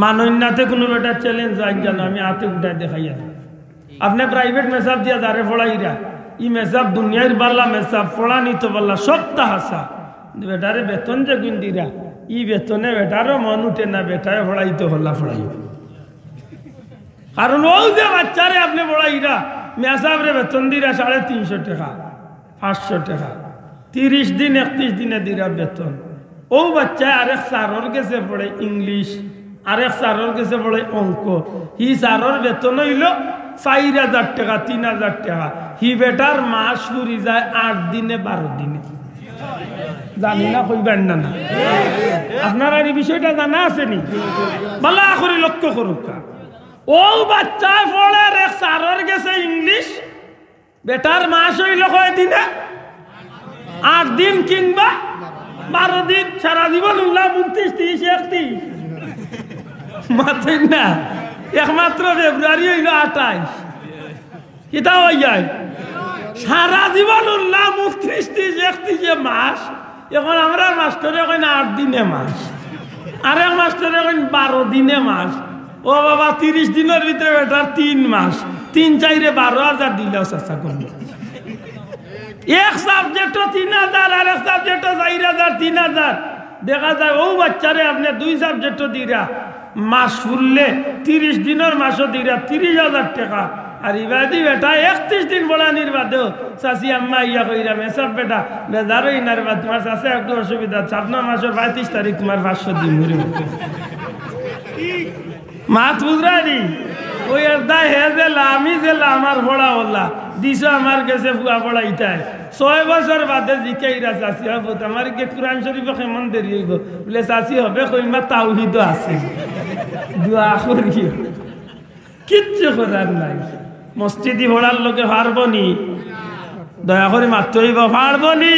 মানন্যাতে কোনো বেটা চ্যালেঞ্জ আইন জানো, আমি হাতে উঠায় দেখাইয়া। আপনি প্রাইভেট মেসাব দিয়া দাঁড়ে ফোড়াইরা, ই মেসাব দুনিয়ার বাল্লা মেসাব ফোড়া নিতে পারলা সপ্তাহ হাসা। বেটারে বেতন যে গুন্দিরা, ই বেতনে বেটারও মন উঠে না, বেটায় ফোড়াইতে হল্লা ফোড়াইব। কারণ ও যে বাচ্চারে আপনি ফোড়াইরা মেসাবরে বেতন দিরা 350 টাকা 500 টাকা, 30 দিন 31 দিনে দিরা বেতন। ও বাচ্চায় আরেক স্যারের কাছে পড়ে ইংলিশ, আরেক স্যারের কাছে পড়ে অঙ্ক। হি স্যারের বেতন হইল 4000 টাকা 3000 টাকা। হি বেটার মাস ফুরি যায় 8 দিনে 12 দিনে। জানি না কইবেন না? আপনার এই বিষয়টা জানা আসেনি? ভালো করে লক্ষ্য করুক। ও বাচ্চায় পড়ে এক স্যারের কাছে ইংলিশ, বেটার মাস হইল কয় দিনে? 8 দিন কিংবা 12 দিন। সারা জীবন 29, 30, 31 মাত্র না, একমাত্র ফেব্রুয়ারি হইল 28। কিতা হয়ে যায়? সারা জীবন 29, 30, 31 মাস। এখন আমরা মাস্টারে এখন 8 দিনে মাস, আরেক মাস্টারে এখন 12 দিনে মাস। ও বাবা 30 দিনের ভিতরে বেটার 3 মাস, 3 4 12,000 দিলেও চেষ্টা করবে। এক সাবজেক্ট 3000 আর এক সাবজেক্ট 4000 3000। দেখা যায় ও বাচ্চারে আপনি 2 সাবজেক্ট দিরা মাস ফুললে 30 দিনের মাসও দিরা 30,000 টাকা। আর ইবাদি বেটা 31 দিন বলানির বাদেও চাষি আম্মা ইয়া কইরা মেসব বেটা বেজারো ইনার বাদ তোমার চাষে একটু অসুবিধা, 56 মাসের 35 তারিখ তোমার 500 দিন মরে মাত বুঝরানি। ওই দায় হে যে আমি যে আমার পড়া বললা দিছ আমার কাছে ফুয়া পড়া ইটাই 6 বছর বাদে জিকাইরা চাষি হব আমার কে কোরআন শরীফ কেমন দেরি হইব বলে চাষি হবে কইমা তাওহীদ আছে, দোয়া করি কিচ্ছু করার নাই। মসজিদি পড়ার লোকে পারবনি, দয়া করে মাত্র হইব পারবনি।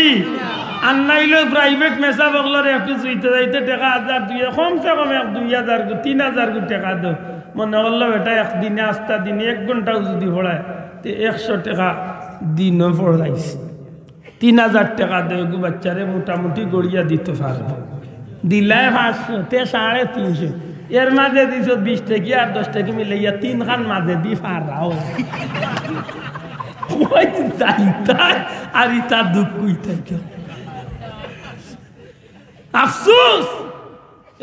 আর নাইলে প্রাইভেট মেসা বগলরে একটু চুইতে যাইতে টাকা 1000 কমসে কম 2000 3000 টাকা দো। মনে করলো এটা একদিনে 8টা দিনে 1 ঘন্টাও যদি পড়ায় তো 100 টাকা দিনও পড়াইছে, 3000 টাকা দেয় বাচ্চারে মোটামুটি গড়িয়া দিতে পারবে। দিলাই 500 তে 350 এর মাঝে দিছ 20 টাকা আর 10 টাকা মিলে 3 খান মাঝে দি ফারাও ওই যাইতা আর ইতা দুঃখ কইতা আফসোস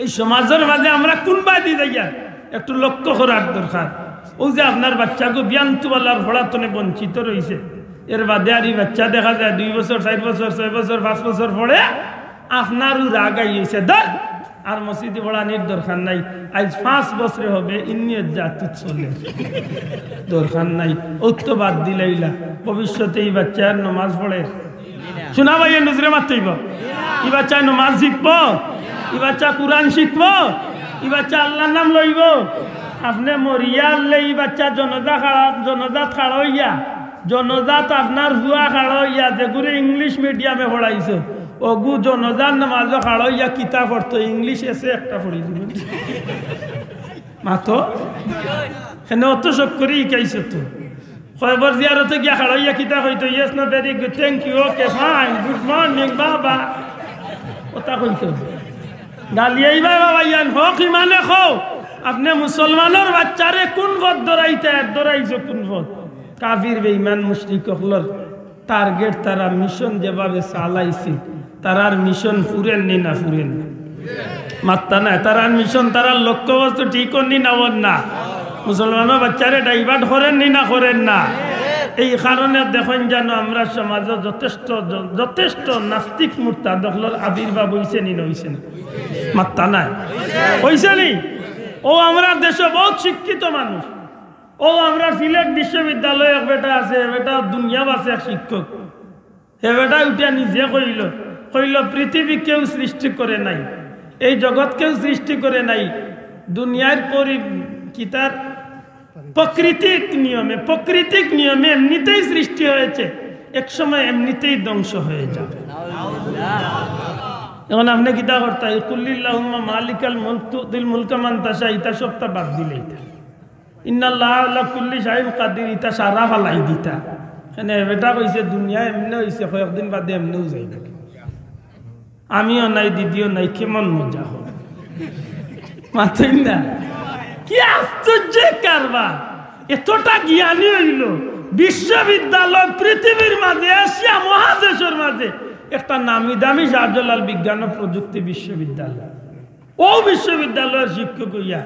এই সমাজের মাঝে আমরা কোন বাদি যাইয়া একটু লক্ষ্য করার দরকার ও যে আপনার বাচ্চাকে বিয়ান্তওয়ালার পড়াতনে বঞ্চিত রয়েছে এর বাদে আর এই বাচ্চা দেখা যায় 2 বছর 4 বছর 6 বছর 5 বছর পড়ে আপনারও রাগ আইছে ধর আর মসজিদে পড়ানোর দরকার নাই আজ 5 বছরে হবে ইন্নিয়ত জাতি চলে দরকার নাই তো বাদ দিলাইলা ভবিষ্যতে এই বাচ্চার নামাজ পড়ে শোনা ভাই নজরে মারতেইব এই বাচ্চা নামাজ শিখবো এই বাচ্চা কোরআন শিখবো এই বাচ্চা আল্লাহর নাম লইব আপনি মরিয়া এই বাচ্চা জনজাত খাড়া হইয়া জনজাত আপনার হুয়া খাড়া হইয়া যেগুলো ইংলিশ মিডিয়ামে পড়াইছে ওগু জনজাত নামাজও খাড়া হইয়া কিতাব পড়তো ইংলিশ এসে একটা পড়ি দিবেন মাতো এখানে অত শোক করে শিখাইছে তো কয়বার জিয়ারতে গিয়া খাড়া হইয়া কিতাব হইতো yes no very good thank you okay fine good morning বাবা ওটা কইতো গালিয়াইবা বাবা ইয়ান হোক ইমানে খো আপনি মুসলমানের বাচ্চারে কোন পথ দৌড়াইছে কোন পথ কাফির বেঈমান মুশরিক হলর টার্গেট তারা মিশন যেভাবে চালাইছে তারার মিশন ফুরেন নি না ফুরেন না মাত্তা না তারার মিশন তারার লক্ষ্য বস্তু ঠিক নি না ওর না মুসলমানের বাচ্চারে ডাইভার্ট করেন নি না করেন না এই কারণে দেখেন যেন আমরা সমাজে যথেষ্ট নাস্তিক মুরতাদ হলর আবির্ভাব হইছে নি হইছে না মাত্তা নাই হইছে নি ও আমরা দেশে বহুত শিক্ষিত মানুষ ও আমরা সিলেট বিশ্ববিদ্যালয়ে এক বেটা আছে বেটা দুনিয়া বাসে এক শিক্ষক হে বেটা উঠে নিজে কইল পৃথিবী কেউ সৃষ্টি করে নাই এই জগৎ কেউ সৃষ্টি করে নাই দুনিয়ার কিতার প্রাকৃতিক নিয়মে এমনিতেই সৃষ্টি হয়েছে এক সময় এমনিতেই ধ্বংস হয়ে যাবে এখন আপনি কিতা করতে কুল্লিল্লাহুম্মা মালিকাল মুলক তুতিল মুলকা মান তাশা ইতা সবটা বাদ দিলে ইতা ইন্নাল্লাহা আলা কুল্লি শাইইন কাদির ইতা সারা ফালাই দিতা এখানে বেটা কইছে দুনিয়া এমনি হইছে কয়েকদিন বাদে এমনিও যাইবে আমিও নাই দিদিও নাই কেমন মজা হবে মাথেন না কি আশ্চর্য কারবার এতটা জ্ঞানী হইল বিশ্ববিদ্যালয় পৃথিবীর মাঝে এশিয়া মহাদেশের মাঝে একটা নামি দামি শাহজালাল বিজ্ঞান ও প্রযুক্তি বিশ্ববিদ্যালয় ও বিশ্ববিদ্যালয়ের শিক্ষক হইয়া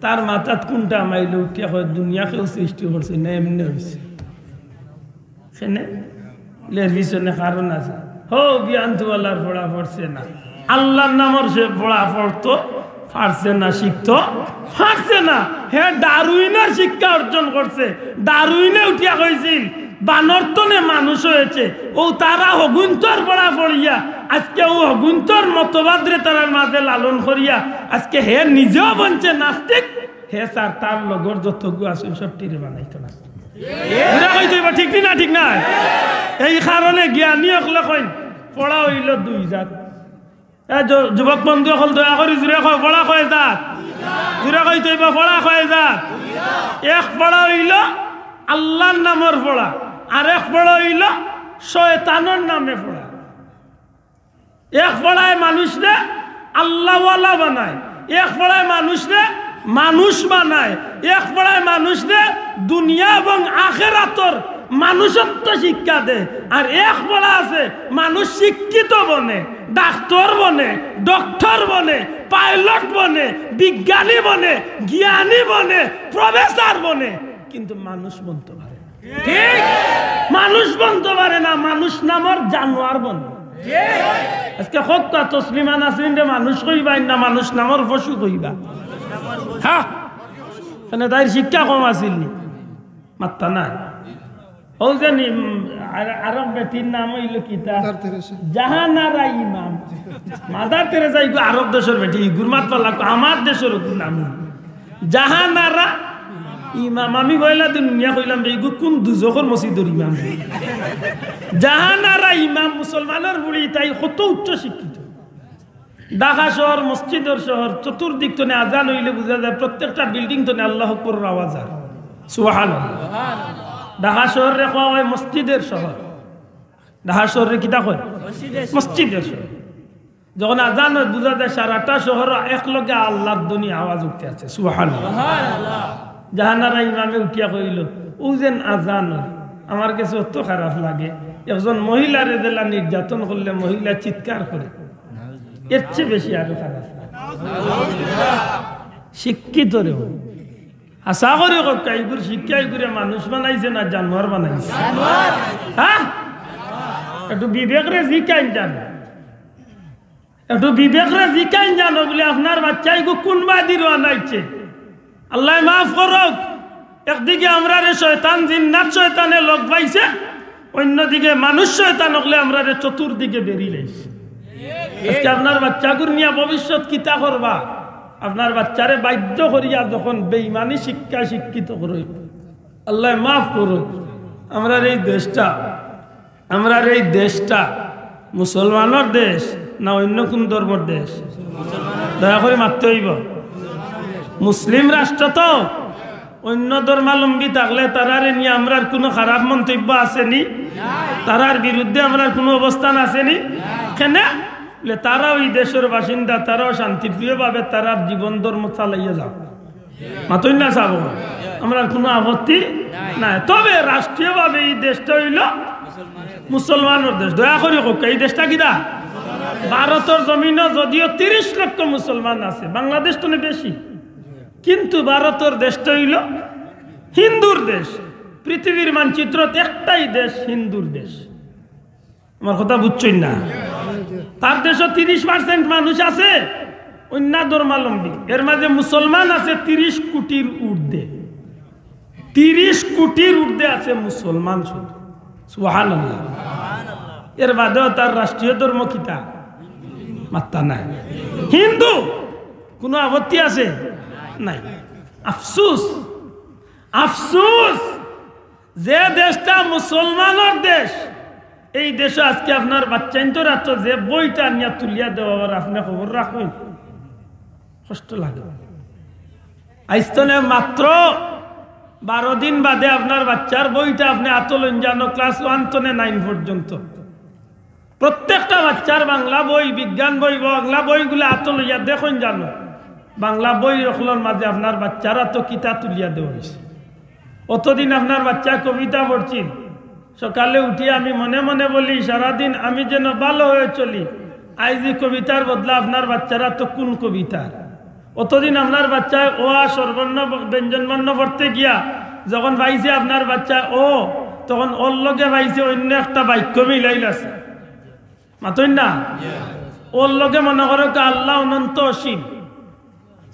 তার মাথাত কোনটা মাইল উঠিয়া হয় দুনিয়াকেও সৃষ্টি করছে না এমনি হয়েছে সেনে লের পিছনে কারণ আছে হো বিয়ান্তওয়ালার পড়া পড়ছে না আল্লাহর নামর সে পড়া পড়তো পারছে না শিখতো পারছে না হ্যাঁ ডারউইনের শিক্ষা অর্জন করছে ডারউইনে উঠিয়া কইছিল বানরতনে মানুষ হয়েছে ও তারা হগুন্তর পড়া পড়িয়া আজকে ও হগুন্তর মতবাদরে তার মাঝে লালন করিয়া আজকে হে নিজেও বলছে নাস্তিক হে স্যার তার লগর যতগু আছে সব টিরে বানাইতো না ঠিক না ঠিক না এই কারণে জ্ঞানী হলে কইন পড়া হইল 2 জাত যুবক বন্ধু হল দয়া করে জুড়ে পড়া কয় জাত জুড়ে কইতে পড়া কয় জাত এক পড়া হইল আল্লাহর নামের পড়া আর এক পড়া হইল শয়তানের নামে পড়া এক পড়ায় মানুষরে আল্লাহওয়ালা বানায় এক পড়ায় মানুষরে মানুষ বানায় এক পড়ায় মানুষরে দুনিয়া এবং আখিরাতের মানুষত্ব শিক্ষা দেয় আর এক পড়া আছে মানুষ শিক্ষিত বনে ডাক্তার বনে ডক্টর বনে পাইলট বনে বিজ্ঞানী বনে জ্ঞানী বনে প্রফেসর বনে কিন্তু মানুষ বনতে পারে ঠিক মানুষ বনতে পারে না মানুষ নামের জানোয়ার বনে আজকে হত্যা তসলিমা নাসরিন রে মানুষ কইবা না মানুষ নামের পশু কইবা হ্যাঁ এখানে তাই শিক্ষা কম আছিল মাত্তা না ও জানি আরব বেটির নাম হইল কিতা জাহানারা ইমাম মাদার তেরেসা ইগু আরব দেশের বেটি গুরমাত পাল্লা আমার দেশের নাম জাহানারা ইমাম আমি কইলা দুনিয়া কইলাম ইগু কোন দুজখর মসজিদের ইমাম জাহানারা ইমাম মুসলমানের বুড়ি তাই কত উচ্চ শিক্ষিত ঢাকা শহর মসজিদের শহর চতুর্দিক তো আজান হইলে বুঝা যায় প্রত্যেকটা বিল্ডিং তো আল্লাহ আকবার আওয়াজ আর সুবহানাল্লাহ ঢাকা শহরে কোয়া হয় মসজিদের শহর ঢাকা শহরে কিতা কয় মসজিদের শহর যখন আজান হয় বুঝা যায় সারাটা শহর একলগে আল্লাহর ধ্বনি আওয়াজ উঠতে আছে সুবহানাল্লাহ। জাহানারা ইমামে উঠিয়া কইল ও যেন আজান হয়। আমার কাছে অত খারাপ লাগে, একজন মহিলারে জেলা নির্যাতন করলে মহিলা চিৎকার করে, এর চেয়ে বেশি আরো খারাপ লাগে। শিক্ষিত রে আশা করি কাইগুর শিক্ষাই করে মানুষ বানাইছে না জানোয়ার বানাইছে? হ্যাঁ, একটু বিবেক রে জিকাইন জানো, একটু বিবেক রে জিকাইন জানো বলে আপনার বাচ্চাই কোন বাদি রানাইছে। আল্লাহ মাফ করুক, একদিকে আমরা রে শয়তান জিন্নাত শয়তানে লোক পাইছে, অন্যদিকে মানুষ শয়তান হলে আমরা রে চতুর্দিকে বেরিয়ে লাইছে। আজকে আপনার বাচ্চাগুর নিয়ে ভবিষ্যৎ কিতা করবা? আপনার বাচ্চারে বাধ্য করিয়া যখন বেঈমানি শিক্ষা শিক্ষিত করো, আল্লাহ মাফ করুক। আমরা এই দেশটা মুসলমানের দেশ না অন্য কোন ধর্মের দেশ? দয়া করে মারতে হইব। মুসলিম রাষ্ট্র তো, অন্য ধর্মাবলম্বী থাকলে তারারে নিয়ে আমরার কোনো খারাপ মন্তব্য আসেনি? তারার বিরুদ্ধে আমরার কোনো অবস্থান আসেনি? কেন? তারাও এই দেশের বাসিন্দা, তারাও শান্তিপ্রিয়ভাবে তারার জীবন ধর্ম চালাইয়া যাও, মাতই না চাবো, আমরা কোনো আপত্তি নাই। তবে রাষ্ট্রীয়ভাবে এই দেশটা হইল মুসলমানের দেশ। দয়া করে হোক, এই দেশটা কিনা ভারতের জমিনে যদিও 30 লক্ষ মুসলমান আছে, বাংলাদেশ তো বেশি, কিন্তু ভারতের দেশটা হইল হিন্দুর দেশ। পৃথিবীর মানচিত্র একটাই দেশ হিন্দুর দেশ। আমার কথা বুঝছই না? তার দেশে 30% মানুষ আছে অন্য ধর্মাবলম্বী, এর মাঝে মুসলমান আছে 30 কোটির ঊর্ধ্বে। 30 কোটির ঊর্ধ্বে আছে মুসলমান শুধু, সুবহানাল্লাহ। এর বাদেও তার রাষ্ট্রীয় ধর্ম কিতা? মাত্তা নাই, হিন্দু। কোনো আপত্তি আছে? নাই। আফসোস, আফসোস যে দেশটা মুসলমানের দেশ, এই দেশে আজকে আপনার বাচ্চাইন্তর রাত্র যে বইটা নিয়ে তুলিয়া দেওয়ার আপনি খবর রাখুন, কষ্ট লাগে। আইস্তনে মাত্র 12 দিন বাদে আপনার বাচ্চার বইটা আপনি আতলন জানো ক্লাস 1 থেকে 9 পর্যন্ত প্রত্যেকটা বাচ্চার বাংলা বই, বিজ্ঞান বই, বাংলা বইগুলো আতল হইয়া দেখুন জানো। বাংলা বই রখলোর মাঝে আপনার বাচ্চারা তো কিতা তুলিয়া দেওয়া হয়েছে। অতদিন আপনার বাচ্চা কবিতা পড়ছিল, সকালে উঠি আমি মনে মনে বলি সারাদিন আমি যেন ভালো হয়ে চলি। আইজি কবিতার বদলা আপনার বাচ্চারা তো কোন কবিতা? অতদিন আপনার বাচ্চায় ও স্বরবর্ণ ব্যঞ্জন বর্ণ পড়তে গিয়া যখন পাইছে আপনার বাচ্চা ও, তখন ওর লগে পাইছে অন্য একটা বাক্য মিলাইল আছে, মাতই না? ওর লগে মনে করো আল্লাহ অনন্ত অসীম,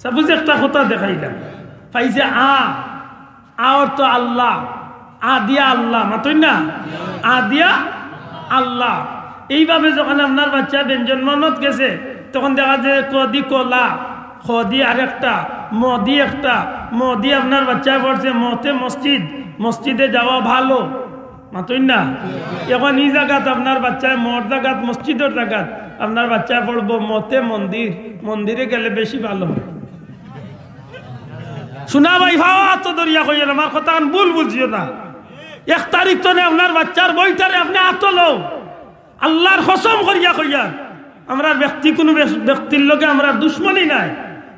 সাপোজ একটা কথা দেখাইলাম, পাইছে অর্থ আল্লাহ, দিয়া আল্লাহ, মাতই না? দিয়া আল্লাহ। এইভাবে যখন আপনার বাচ্চা ব্যঞ্জন মনত গেছে, তখন দেখা যায় কদি কলা, খদি আরেকটা, মদি একটা, মদি আপনার বাচ্চা পড়ছে মতে মসজিদ, মসজিদে যাওয়া ভালো, মাতই না? এখন এই জায়গাত আপনার বাচ্চায় মর জায়গাত, মসজিদের জায়গাত আপনার বাচ্চায় পড়বো মতে মন্দির, মন্দিরে গেলে বেশি ভালো। শোনা ভাই, ভাওয়া তো দরিয়া কইয়া আমার কথা ভুল বুঝিও না। 1 তারিখ তো আপনার বাচ্চার বইটারে আপনি আতলো, আল্লাহর কসম করিয়া কইয়া। আমরা ব্যক্তি কোনো ব্যক্তির লগে আমরা দুশ্মনী নাই,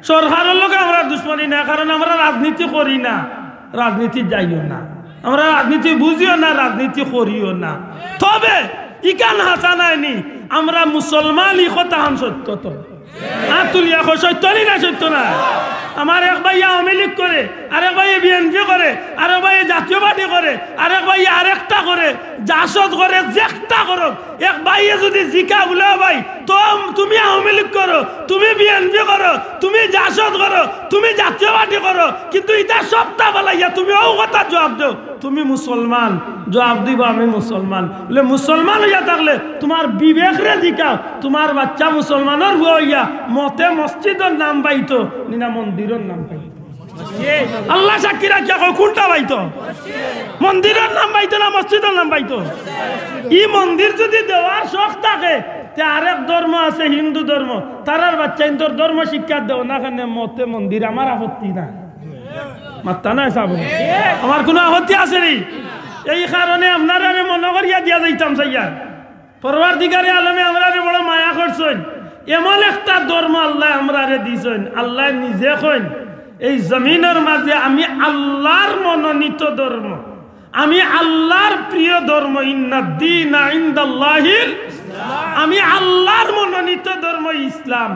সরকারের লগে আমরা দুশ্মনী নাই, কারণ আমরা রাজনীতি করি না, রাজনীতি যাইও না, আমরা রাজনীতি বুঝিও না, রাজনীতি করিও না। তবে ইকান হাসা নাইনি আমরা মুসলমান, ই কথা সত্য তো তুলিয়া সত্য না? সত্য না? আমার এক ভাই আওয়ামী লীগ করে, আরেক ভাই বিএনপি করে, আরেক ভাই জাতীয় পার্টি করে, আরেক ভাই আরেকটা করে, জাসদ করে, যেটা করো। এক ভাইয়ে যদি জিকা বলে ভাই তো তুমি আওয়ামী লীগ করো, তুমি বিএনপি করো, তুমি জাসদ করো, তুমি জাতীয় পার্টি করো, কিন্তু এটা সবটা বলাইয়া তুমি ও কথা জবাব দাও তুমি মুসলমান, জবাব দিব আমি মুসলমান। বলে মুসলমান হইয়া থাকলে তোমার বিবেক রে জিকাও, তোমার বাচ্চা মুসলমানের হইয়া মতে মসজিদের নাম পাইতো না মন্দিরের নাম পাইতো? আল্লাহ সাক্ষী রাখিয়া কোনটা পাইতো? মন্দিরের নাম পাইতো না মসজিদের নাম পাইতো? ই মন্দির যদি দেওয়ার শখ থাকে, আরেক ধর্ম আছে হিন্দু ধর্ম, তারার বাচ্চা হিন্দুর ধর্ম শিক্ষা দেও না, কেন মতে মন্দির, আমার আপত্তি না, মাত্তা না চাবো, আমার কোনো আপত্তি আছে নি। এই কারণে আপনারা আমি মনে করিয়া দিয়া যাইতাম চাইয়া, পরবর্তীকালে আলমে আমরা বড় মায়া করছেন। এমন একটা ধর্ম আল্লাহ আমরারে দিছেন আল্লাহ নিজে কইন এই জমিনের মাঝে আমি আল্লাহর মনোনীত ধর্ম আমি আল্লাহর প্রিয় ধর্ম ইন্নাদ-দীনা ইনদাল্লাহিল ইসলাম আমি আল্লাহর মনোনীত ধর্ম ইসলাম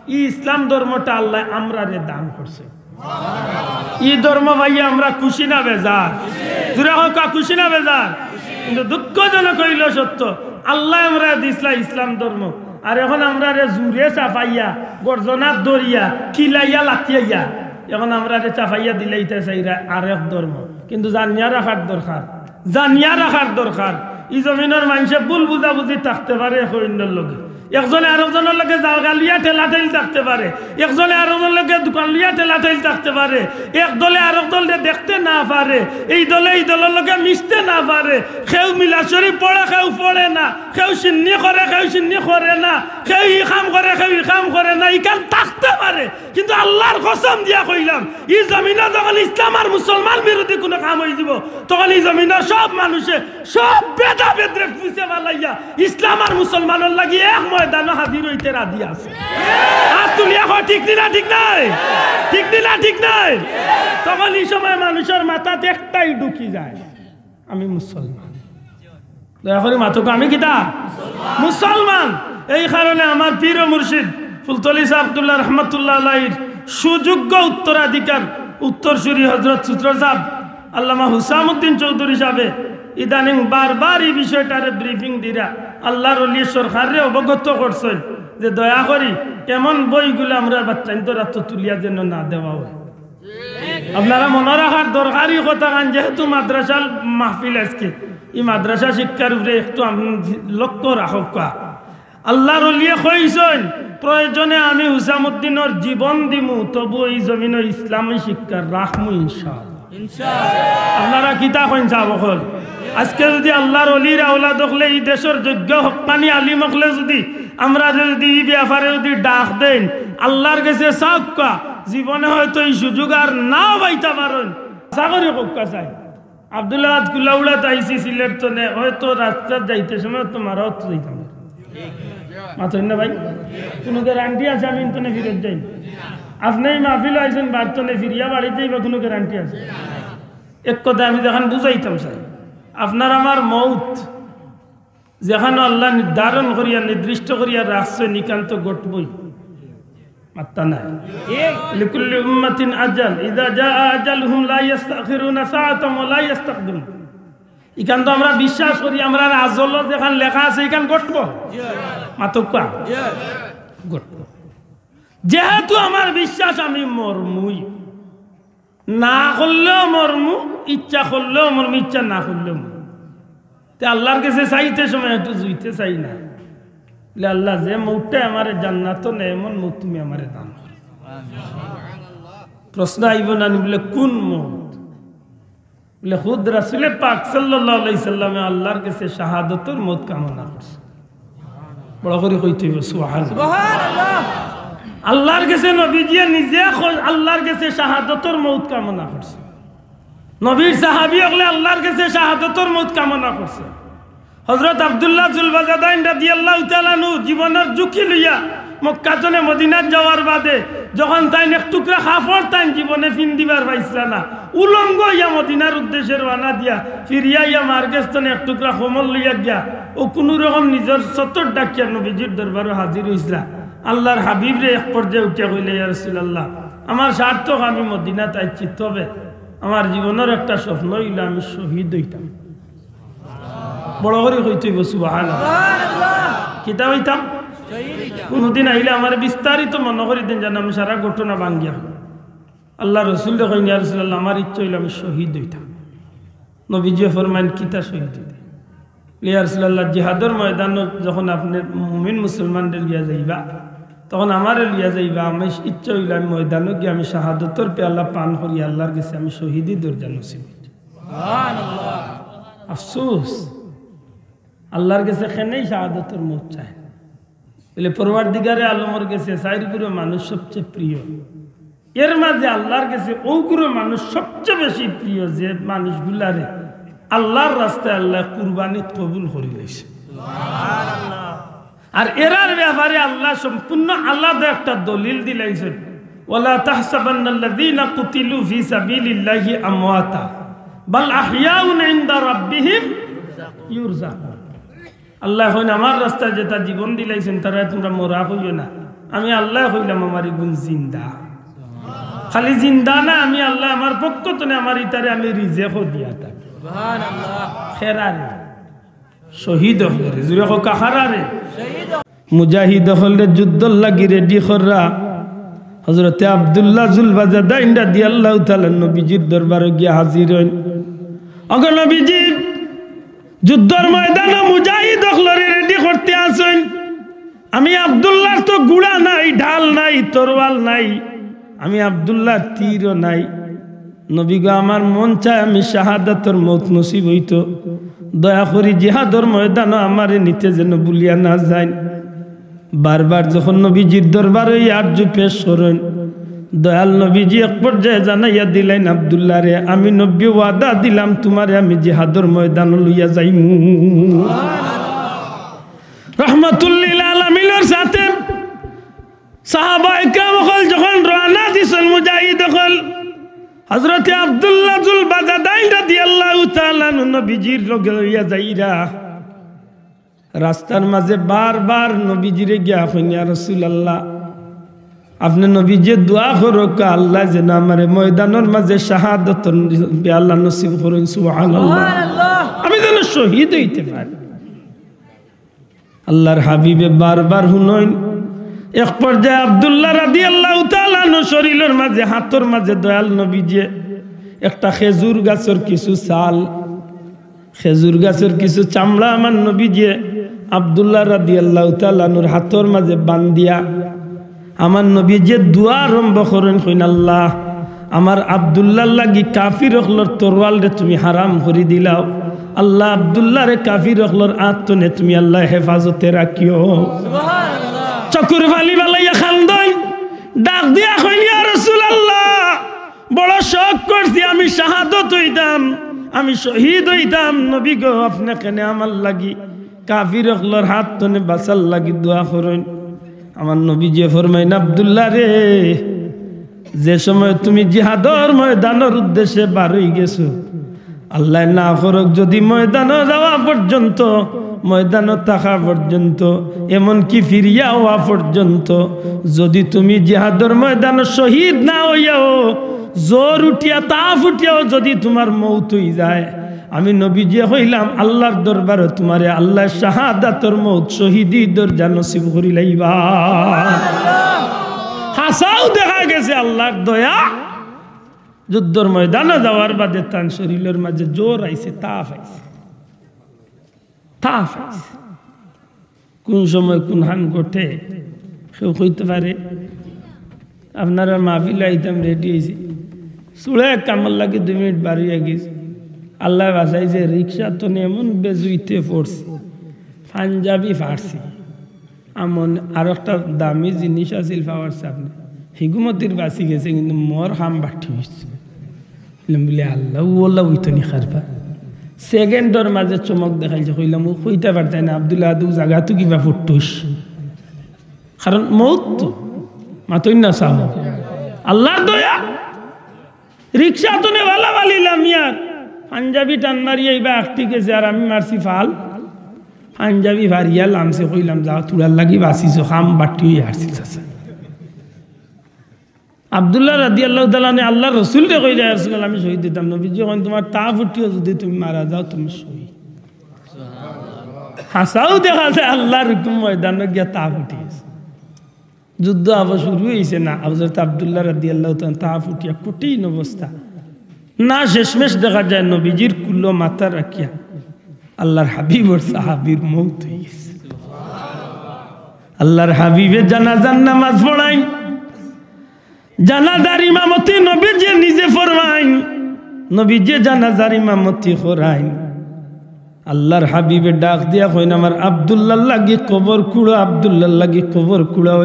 এই ইসলাম ধর্মটা আল্লাহ আমরারে দান করছে এই ধর্ম ভাইয়া আমরা খুশি না বেজার জোরে হোক খুশি না বেজার কিন্তু দুঃখজনক হইল সত্য আল্লাহ আমরা দিছলা ইসলাম ধর্ম আর এখন আমরা রে জুরে চাপাইয়া গর্জনার দরিয়া কিলাইয়া লাতিয়াইয়া এখন আমরা রে চাপাইয়া দিলেইতে চাইরা আরেক ধর্ম কিন্তু জানিয়া রাখার দরকার এই জমিনের মানুষে ভুল বুঝাবুঝি থাকতে পারে অন্যের লগে একজনে আরেকজনের লগে জায়গা লিয়া ঠেলাঠেলি থাকতে পারে একজনে আরেকজনের লগে দোকান লিয়া ঠেলাঠেলি থাকতে পারে এক দলে আরেক দলে দেখতে না পারে এই দলে এই দলের লগে মিশতে না পারে কেউ মিলাশরি পড়ে কেউ পড়ে না কেউ সিন্নি করে কেউ সিন্নি করে না কেউ ই কাম করে কেউ ই কাম করে না ইখান থাকতে পারে কিন্তু আল্লাহর কসম দিয়া কইলাম এই জমিনে যখন ইসলাম আর মুসলমান বিরোধী কোনো কাম হয়ে যাব তখন এই জমিনের সব মানুষে সব বেদা বেদ্রে ফুসে ফেলাইয়া ইসলাম আর মুসলমানের লাগি এক ময়দানে হাজির হইতে রাজি আছে আর তুলিয়া কয় ঠিক নাই তখন এই সময় মানুষের মাথাতে একটাই ঢুকি যায় আমি মুসলমান দয়া করে মাথুক আমি কিতা মুসলমান এই কারণে আমার পীর ও মুর্শিদ ফুলতলি শাহ আব্দুল্লাহ রহমতুল্লাহ আলাইহির সুযোগ্য উত্তরাধিকার উত্তরসূরি হযরত সূত্র সাহেব আল্লামা হুসামউদ্দিন চৌধুরী সাহেব ইদানিং বারবার এই বিষয়টারে ব্রিফিং দিরা আল্লাহর ওলি সরকারে অবগত করছেন যে দয়া করি এমন বইগুলো আমরা বাচ্চাইন্তরা তো তুলিয়া যেন না দেওয়া হয় আপনারা মনে রাখার দরকারি কথা কান যেহেতু মাদ্রাসার মাহফিল আজকে এই মাদ্রাসা শিক্ষার উপরে একটু লক্ষ্য রাখক আল্লাহর ওলিয়ে কইছেন প্রয়োজনে আমি হুসামউদ্দিনের জীবন দিমু তবু এই জমিনের ইসলামী শিক্ষা রাখমু ইনশাআল্লাহ আপনারা কিতা কইন চাবকল আজকে যদি আল্লাহর ওলির আওলাদ হলে এই দেশের যোগ্য হক্কানি আলিম হলে যদি আমরা যদি এই ব্যাপারে যদি ডাক দেন আল্লাহর কাছে সাক্কা জীবনে হয়তো এই সুযোগ আর না পাইতে পারেন সাগরে কক্কা চাই আব্দুল্লাহ কুলাউলা তাইছি সিলেট তো নে হয়তো রাস্তা যাইতে সময় তোমার অর্থ যাইতাম মাথা না ভাই কোনো গ্যারান্টি আছে আমি ইন্তনে ফিরত যাই আপনি মাহফিল আইছেন বার্তনে ফিরিয়া বাড়িতেই বা কোনো গ্যারান্টি আছে এক কথা আমি যখন বুঝাইতাম চাই আপনার আমার মৌত যেখানে আল্লাহ নির্ধারণ করিয়া নির্দিষ্ট করিয়া রাখছে নিকান্ত ঘটবই মাত্তা নাই লিকুল্লি উম্মাতিন আজাল ইযা জাআ আজালুহুম লা ইস্তাখিরুনা সাআতাম ওয়া লা ইস্তাকদিমুন ইখান তো আমরা বিশ্বাস করি আমরা আজল যেখান লেখা আছে ইখান ঘটবো মাতকা ঘটবো যেহেতু আমার বিশ্বাস আমি মরমুই না করলেও মরমু ইচ্ছা করলেও মরমু ইচ্ছা না করলেও তে আল্লাহর কাছে চাইতে সময় একটু জুইতে চাই না আল্লাহ যে মৌতটা আমার জান্নাত নেই এমন মৌত তুমি আমার দান করো প্রশ্ন আইব না বলে কোন মৌত বলে খুদ রাসূলে পাক সাল্লাল্লাহু আলাইহি সাল্লামে আল্লাহর কাছে শাহাদাতের মৌত কামনা করছে বড় করে কইতে হইব সুবহানাল্লাহ আল্লাহর কাছে নবীজি নিজে আল্লাহর কাছে শাহাদাতের মৌত কামনা করছে নবীর সাহাবী হলে আল্লাহর কাছে শাহাদাতের মৌত কামনা করছে হযরত আব্দুল্লাহ জুলবাজাদাইন রাদিয়াল্লাহু তাআলা নু জীবনের ঝুঁকি লইয়া মক্কা থেকে মদিনা যাওয়ার বাদে যখন তাই এক টুকরা কাপড় তাই জীবনে ফিন দিবার পাইছিল না উলঙ্গ ইয়া মদিনার উদ্দেশ্যে রওনা দিয়া ফিরিয়া ইয়া মার্গেস্তনে এক টুকরা কমল লইয়া গিয়া ও কোনো রকম নিজের সত্তর ডাকিয়া নবীজির দরবারে হাজির হইছিলা আল্লাহর হাবিব রে এক পর্যায়ে উঠিয়া কইলে ইয়া রাসূলুল্লাহ আমার সার্থক আমি মদিনাতে আইছি তবে আমার জীবনের একটা স্বপ্ন হইল আমি শহীদ হইতাম বড় করে কইতে সুবহানাল্লাহ কিতা হইতাম কোনদিন আইলে আমার বিস্তারিত মনে করি দেন জান আমি সারা ঘটনা ভাঙ্গিয়া আল্লাহ রসুল কইন ইয়া রাসূলুল্লাহ আমার ইচ্ছা হইল আমি শহীদ হইতাম নবীজি ফরমান কিতা শহীদ হইতে ইয়া রাসূলুল্লাহ জিহাদের ময়দানে যখন আপনি মুমিন মুসলমানদের গিয়া যাইবা তখন আমার লিয়া যাইবা আমি ইচ্ছা হইল আমি ময়দানে গিয়ে আমি শাহাদাতের পেয়ালা পান করি আল্লাহর কাছে আমি শহীদি দরজা নসিব সুবহানাল্লাহ আফসোস আল্লাহর কাছে কেনই শাহাদাতের মৌত চায় বলে পরওয়ারদিগারে আলমের কাছে চাইরগুলো মানুষ সবচেয়ে প্রিয় এর মাঝে আল্লাহর কাছে ওগুলো মানুষ সবচেয়ে বেশি প্রিয় যে মানুষগুলারে আল্লাহর রাস্তায় আল্লাহ কুরবানি কবুল করে লইছে সুবহানাল্লাহ আর এরার ব্যাপারে আল্লাহ সম্পূর্ণ আলাদা একটা দলিল দিলাইছেন, ওয়ালা তাহসাবান্নাল্লাযীনা কুতিলু ফি সাবিলিল্লাহি আমওয়াতা বাল আহইয়াউন ইনদা রাব্বিহিম ইউরজাকুন। আল্লাহ কইন আমার রাস্তায় যেটা জীবন দিলাইছেন তারা তোমরা মরা হইও না, আমি আল্লাহ কইলাম আমার গুণ জিন্দা। খালি জিন্দা না, আমি আল্লাহ আমার পক্ষ থেকে আমার ইতারে আমি রিজেকও দিয়া থাকি। সুবহানাল্লাহ। খেরারে শহীদ হলে জুরে কো কাহারারে শহীদ মুজাহিদ হলে যুদ্ধ লাগি রেডি কররা। হযরতে আব্দুল্লাহ জুলবাজাদা ইনদা রাদিয়াল্লাহু তাআলা নবীজির দরবারে গিয়া হাজির হইন। ওগো নবীজি, যুদ্ধের ময়দানে মুজাহিদ হলরে রেডি করতে আসেন। আমি আব্দুল্লাহর তো গুড়া নাই, ঢাল নাই, তরোয়াল নাই, আমি আব্দুল্লাহর তীরও নাই। নবী গো, আমার মন চায় আমি শাহাদাতের মৌত নসিব হইত, দয়া করি জিহাদের ময়দানে আমারে নিতে যেন ভুলিয়া না যায়। বারবার যখন নবীজির দরবারে আরজু পেশ করেন, দয়াল নবীজি এক পর্যায়ে জানাইয়া দিলেন, আব্দুল্লাহ রে, আমি নবী ওয়াদা দিলাম তোমারে আমি জিহাদের ময়দান লইয়া যাইমু। রহমাতুল্লিল আলামিনের সাথে সাহাবা ইকরাম হল যখন রওনা দিছেন, মুজাহিদ হল হযরতে আব্দুল্লাহ জুলবাজাদাই রাদিয়াল্লাহু তাআলা নবীজির লগে লইয়া যাইরা রাস্তার মাঝে বারবার নবীজিরে গিয়া কইন, ইয়া রাসূলুল্লাহ, আপনি নবীজি দোয়া করুক আল্লাহ যেন আমারে ময়দানের মাঝে শাহাদাত আল্লাহ নসিব করেন। সুবহানাল্লাহ, আমি যেন শহীদ হইতে পারি। আল্লাহর হাবিবে বারবার হুনইন। এক পর্যায়ে আব্দুল্লাহ রাদিয়াল্লাহু তাআলা শরীরের মাঝে হাতের মাঝে দয়াল নবীজি একটা খেজুর গাছের কিছু চাল, খেজুর গাছের কিছু চামড়া আমার নবীজি আব্দুল্লাহ রাদিয়াল্লাহু তাআলা হাতের মাঝে বান্ধিয়া আমার নবী যে দোয়া আরম্ভ করেন, কইন, আল্লাহ, আমার আব্দুল্লাহর লাগি কাফির হলর তরওয়াল রে তুমি হারাম করে দিলাও। আল্লাহ, আব্দুল্লাহ রে কাফির হলর আত্মনে তুমি আল্লাহ হেফাজতে রাখিও। সুবহানাল্লাহ। চকুর ফালি বালাইয়া খান্দই ডাক দিয়া কইন, ইয়া রাসূলুল্লাহ, বড় শখ করছি আমি শাহাদত হইতাম, আমি শহীদ হইতাম। নবী গো, আপনি কেন আমার লাগি কাফির হলর হাত তনে বাঁচার লাগি দোয়া করেন। আমার নবীজি ফরমাইন, আব্দুল্লাহ রে, যে সময় তুমি জিহাদর ময়দানের উদ্দেশ্যে বার হয়ে গেছো, আল্লাহ না করুক যদি ময়দানে যাওয়া পর্যন্ত, ময়দানে থাকা পর্যন্ত, এমনকি ফিরিয়া হওয়া পর্যন্ত যদি তুমি জিহাদর ময়দানে শহীদ না হইয়াও, জোর উঠিয়া তাফ উঠিয়াও যদি তোমার মৌত হয়ে যায়, আমি নবীজি হইলাম আল্লাহর দরবারে তোমারে আল্লাহ শাহাদাতের মৌত শহীদি দরজা নসিব করি লাইবা। হাসাও দেখা গেছে আল্লাহর দয়া। যুদ্ধের ময়দানে যাওয়ার বাদে তার শরীরের মাঝে জোর আইছে, তাফ আইছে, তাফ আইছে। কোন সময় কোন হান ঘটে কেউ কইতে পারে। আপনারা মাহফিল আইতাম রেডি হয়েছি, চুড়ে কামল লাগে 2 মিনিট বাড়িয়ে গেছে। আল্লাহ বাসাইছে, রিক্সা তো এমন বেজুইতে পড়ছি, পাঞ্জাবি ফার্সি আমন আর একটা দামি জিনিস আছিল পাওয়ার সামনে, হিগুমতির বাঁচি গেছে, কিন্তু মোর হাম বাটি হয়েছে বলে আল্লাহ ওল্লা উইতো নি খারবা। সেকেন্ডর মাঝে চমক দেখাইছে, কইলাম ও কইতে পারতাই না, আব্দুল্লাহ আদু জাগা তো কিবা ফুটুস, কারণ মৌত তো মাতই না চাও। আল্লাহর দয়া। রিক্সা তো নে ভালা বালিলাম ইয়ার, পাঞ্জাবি টান মারিয়া এইবা আটটি গেছে, আর আমি মারছি ফাল পাঞ্জাবি ভারিয়া লামছে, কইলাম যাও তুলার লাগি বাঁচিছো, খাম বাটি হয়ে আসছিল। আব্দুল্লাহ রাদিয়াল্লাহু তাআলা আল্লাহ রসুলকে কইলে, ইয়া রাসূলুল্লাহ, আমি শহীদ দিতাম। নবীজি কইন, তোমার তাফ উঠিও যদি তুমি মারা যাও তুমি শহীদ। হাসাও দেখা যায় আল্লাহর হুকুম ময়দানে গিয়া তাফ উঠিয়েছে। যুদ্ধ আবার শুরু হয়েছে না, হযরত আব্দুল্লাহ রাদিয়াল্লাহু তাআলা তাফ উঠিয়া কঠিন অবস্থা না, শেষমেশ দেখা যায় নবীজির কুল্লো মাথা রাখিয়া আল্লাহর হাবিবর সাহাবীর মৌত হয়ে গেছে। আল্লাহর হাবিবের জানাজার নামাজ পড়াই, জানাজার ইমামতি নবীজি নিজে ফরমাইন, নবীজি জানাজার ইমামতি করাইন। আল্লাহর হাবিবে ডাক দিয়া কইন, আমার আব্দুল্লাহ লাগি কবর কুড়ো, আব্দুল্লাহ লাগি কবর কুড়া,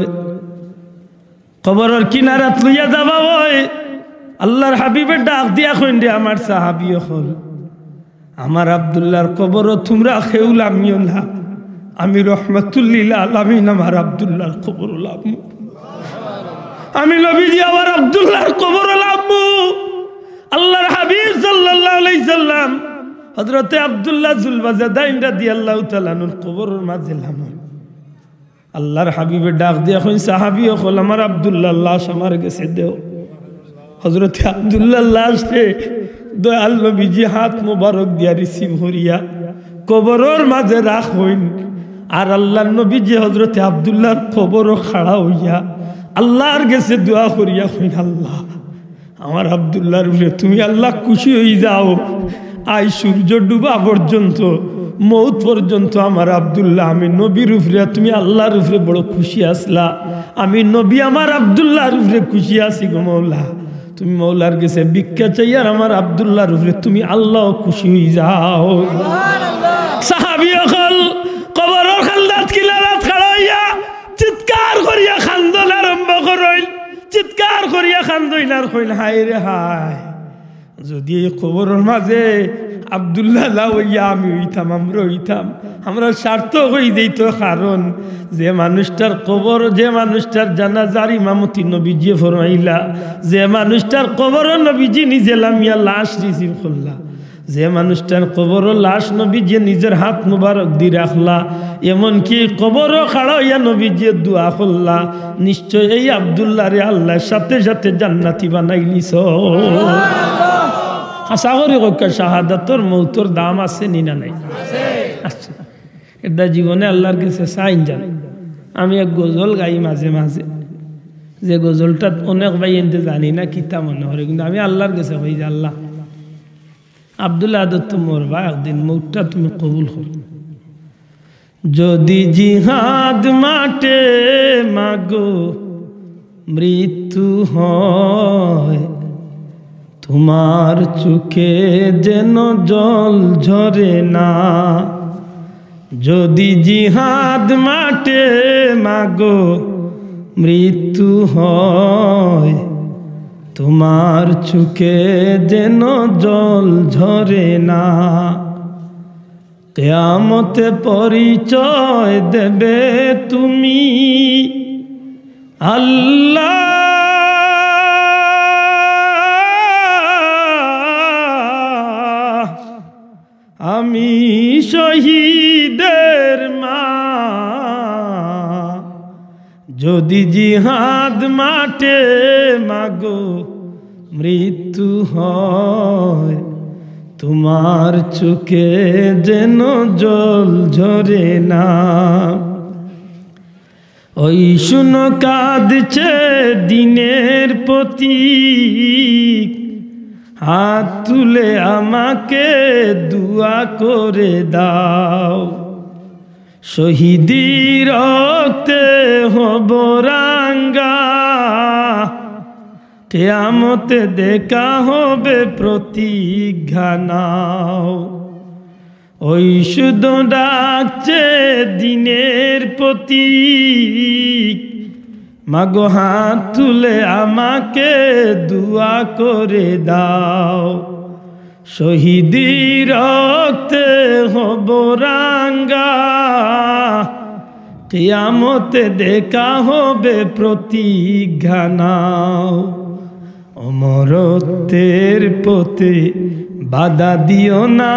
কবরের কিনারাত লইয়া যাবা ওই। আল্লাহর হাবিবে ডাক দিয়া কইন, রে আমার সাহাবী হল, আমার আব্দুল্লাহর কবর তোমরা খেউলামিও না, আমি রহমাতুল্লিল আলামিন আমার আব্দুল্লাহর কবর লাভমু আমি নবীজি আমার আব্দুল্লাহর কবর লাভমু আল্লাহর হাবিব সাল্লাল্লাহু আলাইহি সাল্লাম হযরতে আব্দুল্লাহ যুলবাজাদাইন রাদিয়াল্লাহু তাআলা আনহুর কবরের মাঝে লামন আল্লাহর হাবিবে ডাক দিয়া কই সাহাবী হল আমার আব্দুল্লাহর লাশ আমার কাছে দেও হযরতে আব্দুল্লাহর লাশ রে দয়াল নবীজি হাত মোবারক দিয়া রিসিভ করিয়া কবরের মাঝে রাখুন আর আল্লাহর নবীজি হযরতে আব্দুল্লাহর কবরও খাড়া হইয়া আল্লাহর কাছে দোয়া করিয়া কইন আল্লাহ আমার আব্দুল্লাহর উপরে তুমি আল্লাহ খুশি হয়ে যাও আই সূর্য ডুবা পর্যন্ত মৌত পর্যন্ত আমার আব্দুল্লাহ আমি নবীর উপরে তুমি আল্লাহর উপরে বড় খুশি আসলা আমি নবী আমার আব্দুল্লাহর উপরে খুশি আছি গো মৌলা তুমি মৌলার কাছে ভিক্ষা চাই আর আমার আব্দুল্লাহর উপরে তুমি আল্লাহ খুশি হয়ে যাও সাহাবী হল কবরের খালদাত কিলারাত খাড়া হইয়া চিৎকার করিয়া খান্দন আরম্ভ করইল চিৎকার করিয়া খান্দইল আর কইল হায় রে হায় যদি এই কবরের মাঝে আব্দুল্লাহ লাইয়া আমি হইতাম আমরা হইতাম আমরা সার্থক হয়ে যেত কারণ যে মানুষটার কবর যে মানুষটার জানাজার ইমামতি নবীজি ফরমাইলা যে মানুষটার কবর নবীজি নিজে লামিয়া লাশ রিসিভ করলা যে মানুষটার কবর লাশ নবীজি নিজের হাত মুবারক দি রাখলা এমনকি কবরও খাড়া হইয়া নবীজি দোয়া করলা নিশ্চয় এই আব্দুল্লাহ রে আল্লাহর সাথে সাথে জান্নাতি বানাই নিছ আশাকরি কক্কা শাহাদাতর মৌতর দাম আছে নিনা নাই আছে এটা জীবনে আল্লাহর কাছে চাইন যান আমি এক গজল গাই মাঝে মাঝে যে গজলটা অনেক ভাই এনতে জানি না কিতা মনে হয় কিন্তু আমি আল্লাহর কাছে কই যে আল্লাহ আব্দুল্লাহ আদত মোর ভাই একদিন মৌতটা তুমি কবুল করো যদি জিহাদ মাঠে মাগো মৃত্যু হয় তোমার চোখে যেন জল ঝরে না যদি জিহাদ মাঠে মাগো মৃত্যু হয় তোমার চোখে যেন জল ঝরে না কিয়ামতে পরিচয় দেবে তুমি আল্লাহ আমি শহীদের মা যদি জিহাদ মাঠে মাগো মৃত্যু হয় তোমার চোখে যেন জল ঝরে না ওই শুনো কাঁদছে দিনের প্রতীক হাত তুলে আমাকে দুয়া করে দাও শহীদি রক্তে হব রাঙ্গা কিয়ামতে দেখা হবে প্রতিজ্ঞা নাও ওই শুধু ডাকছে দিনের প্রতীক মাগো হাত তুলে আমাকে দুয়া করে দাও শহীদি রক্তে হব রাঙ্গা কিয়ামতে দেখা হবে প্রতিজ্ঞা নাও অমরত্বের পথে বাধা দিও না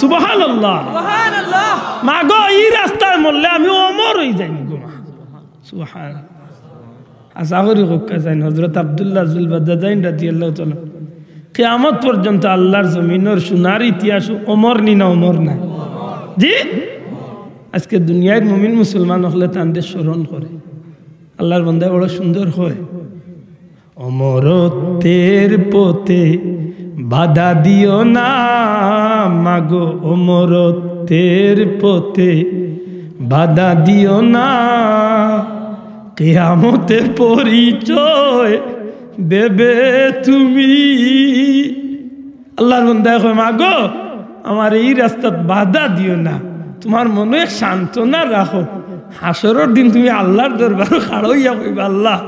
সুবহানাল্লাহ সুবহানাল্লাহ মাগো এই রাস্তায় মরলে আমি অমর হয়ে যাই গো মা সুবহানাল্লাহ আসাগরি হক্কা যাইন হযরত আব্দুল্লাহ যুলবাজাদাইন রাদিয়াল্লাহু তাআলা কিয়ামত পর্যন্ত আল্লাহর জমিনের সোনার ইতিহাস অমর নি না অমর না জি আজকে দুনিয়ার মুমিন মুসলমান হলে তাদের স্মরণ করে আল্লাহর বান্দা বড় সুন্দর হয় অমরত্বের পথে বাধা দিও না মাগো অমরত্বের পথে বাধা দিও না কিয়ামতে পরিচয় দেবে তুমি আল্লাহর বান্দা কয় মাগো আমার এই রাস্তাত বাধা দিও না তোমার মনে সান্ত্বনা রাখো হাসরের দিন তুমি আল্লাহর দরবারে খাড়া হইয়া কইবা আল্লাহ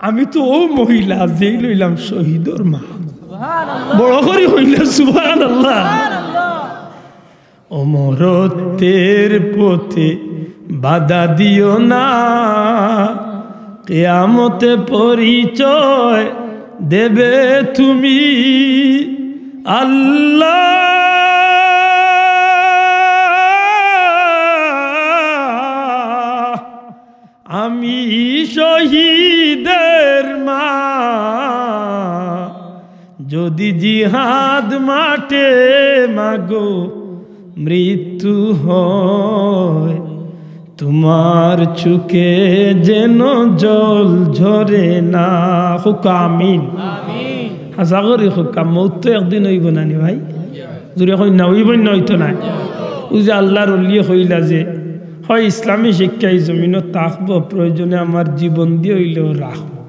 আমি তো ও মহিলা যেই লইলাম শহীদর মা বড় করে হইলে সুবহানাল্লাহ অমরত্বের পথে বাধা দিও না, কিয়ামতে পরিচয় দেবে তুমি। আল্লাহ আমি শহীদের মা, যদি জিহাদ মাঠে মাগো মৃত্যু হয়, তোমার চুকে যেন জল ঝরে না। হুকামিন হাসা করি হুকাম, মৌত তো একদিন হইব না নি ভাই, জুড়ে হই না হইব না হইতো না। ওই যে আল্লাহর অলিয়ে হইলা যে হয় ইসলামী শিক্ষা এই জমিনও থাকবো, প্রয়োজনে আমার জীবন দিয়ে হইলেও রাখবো।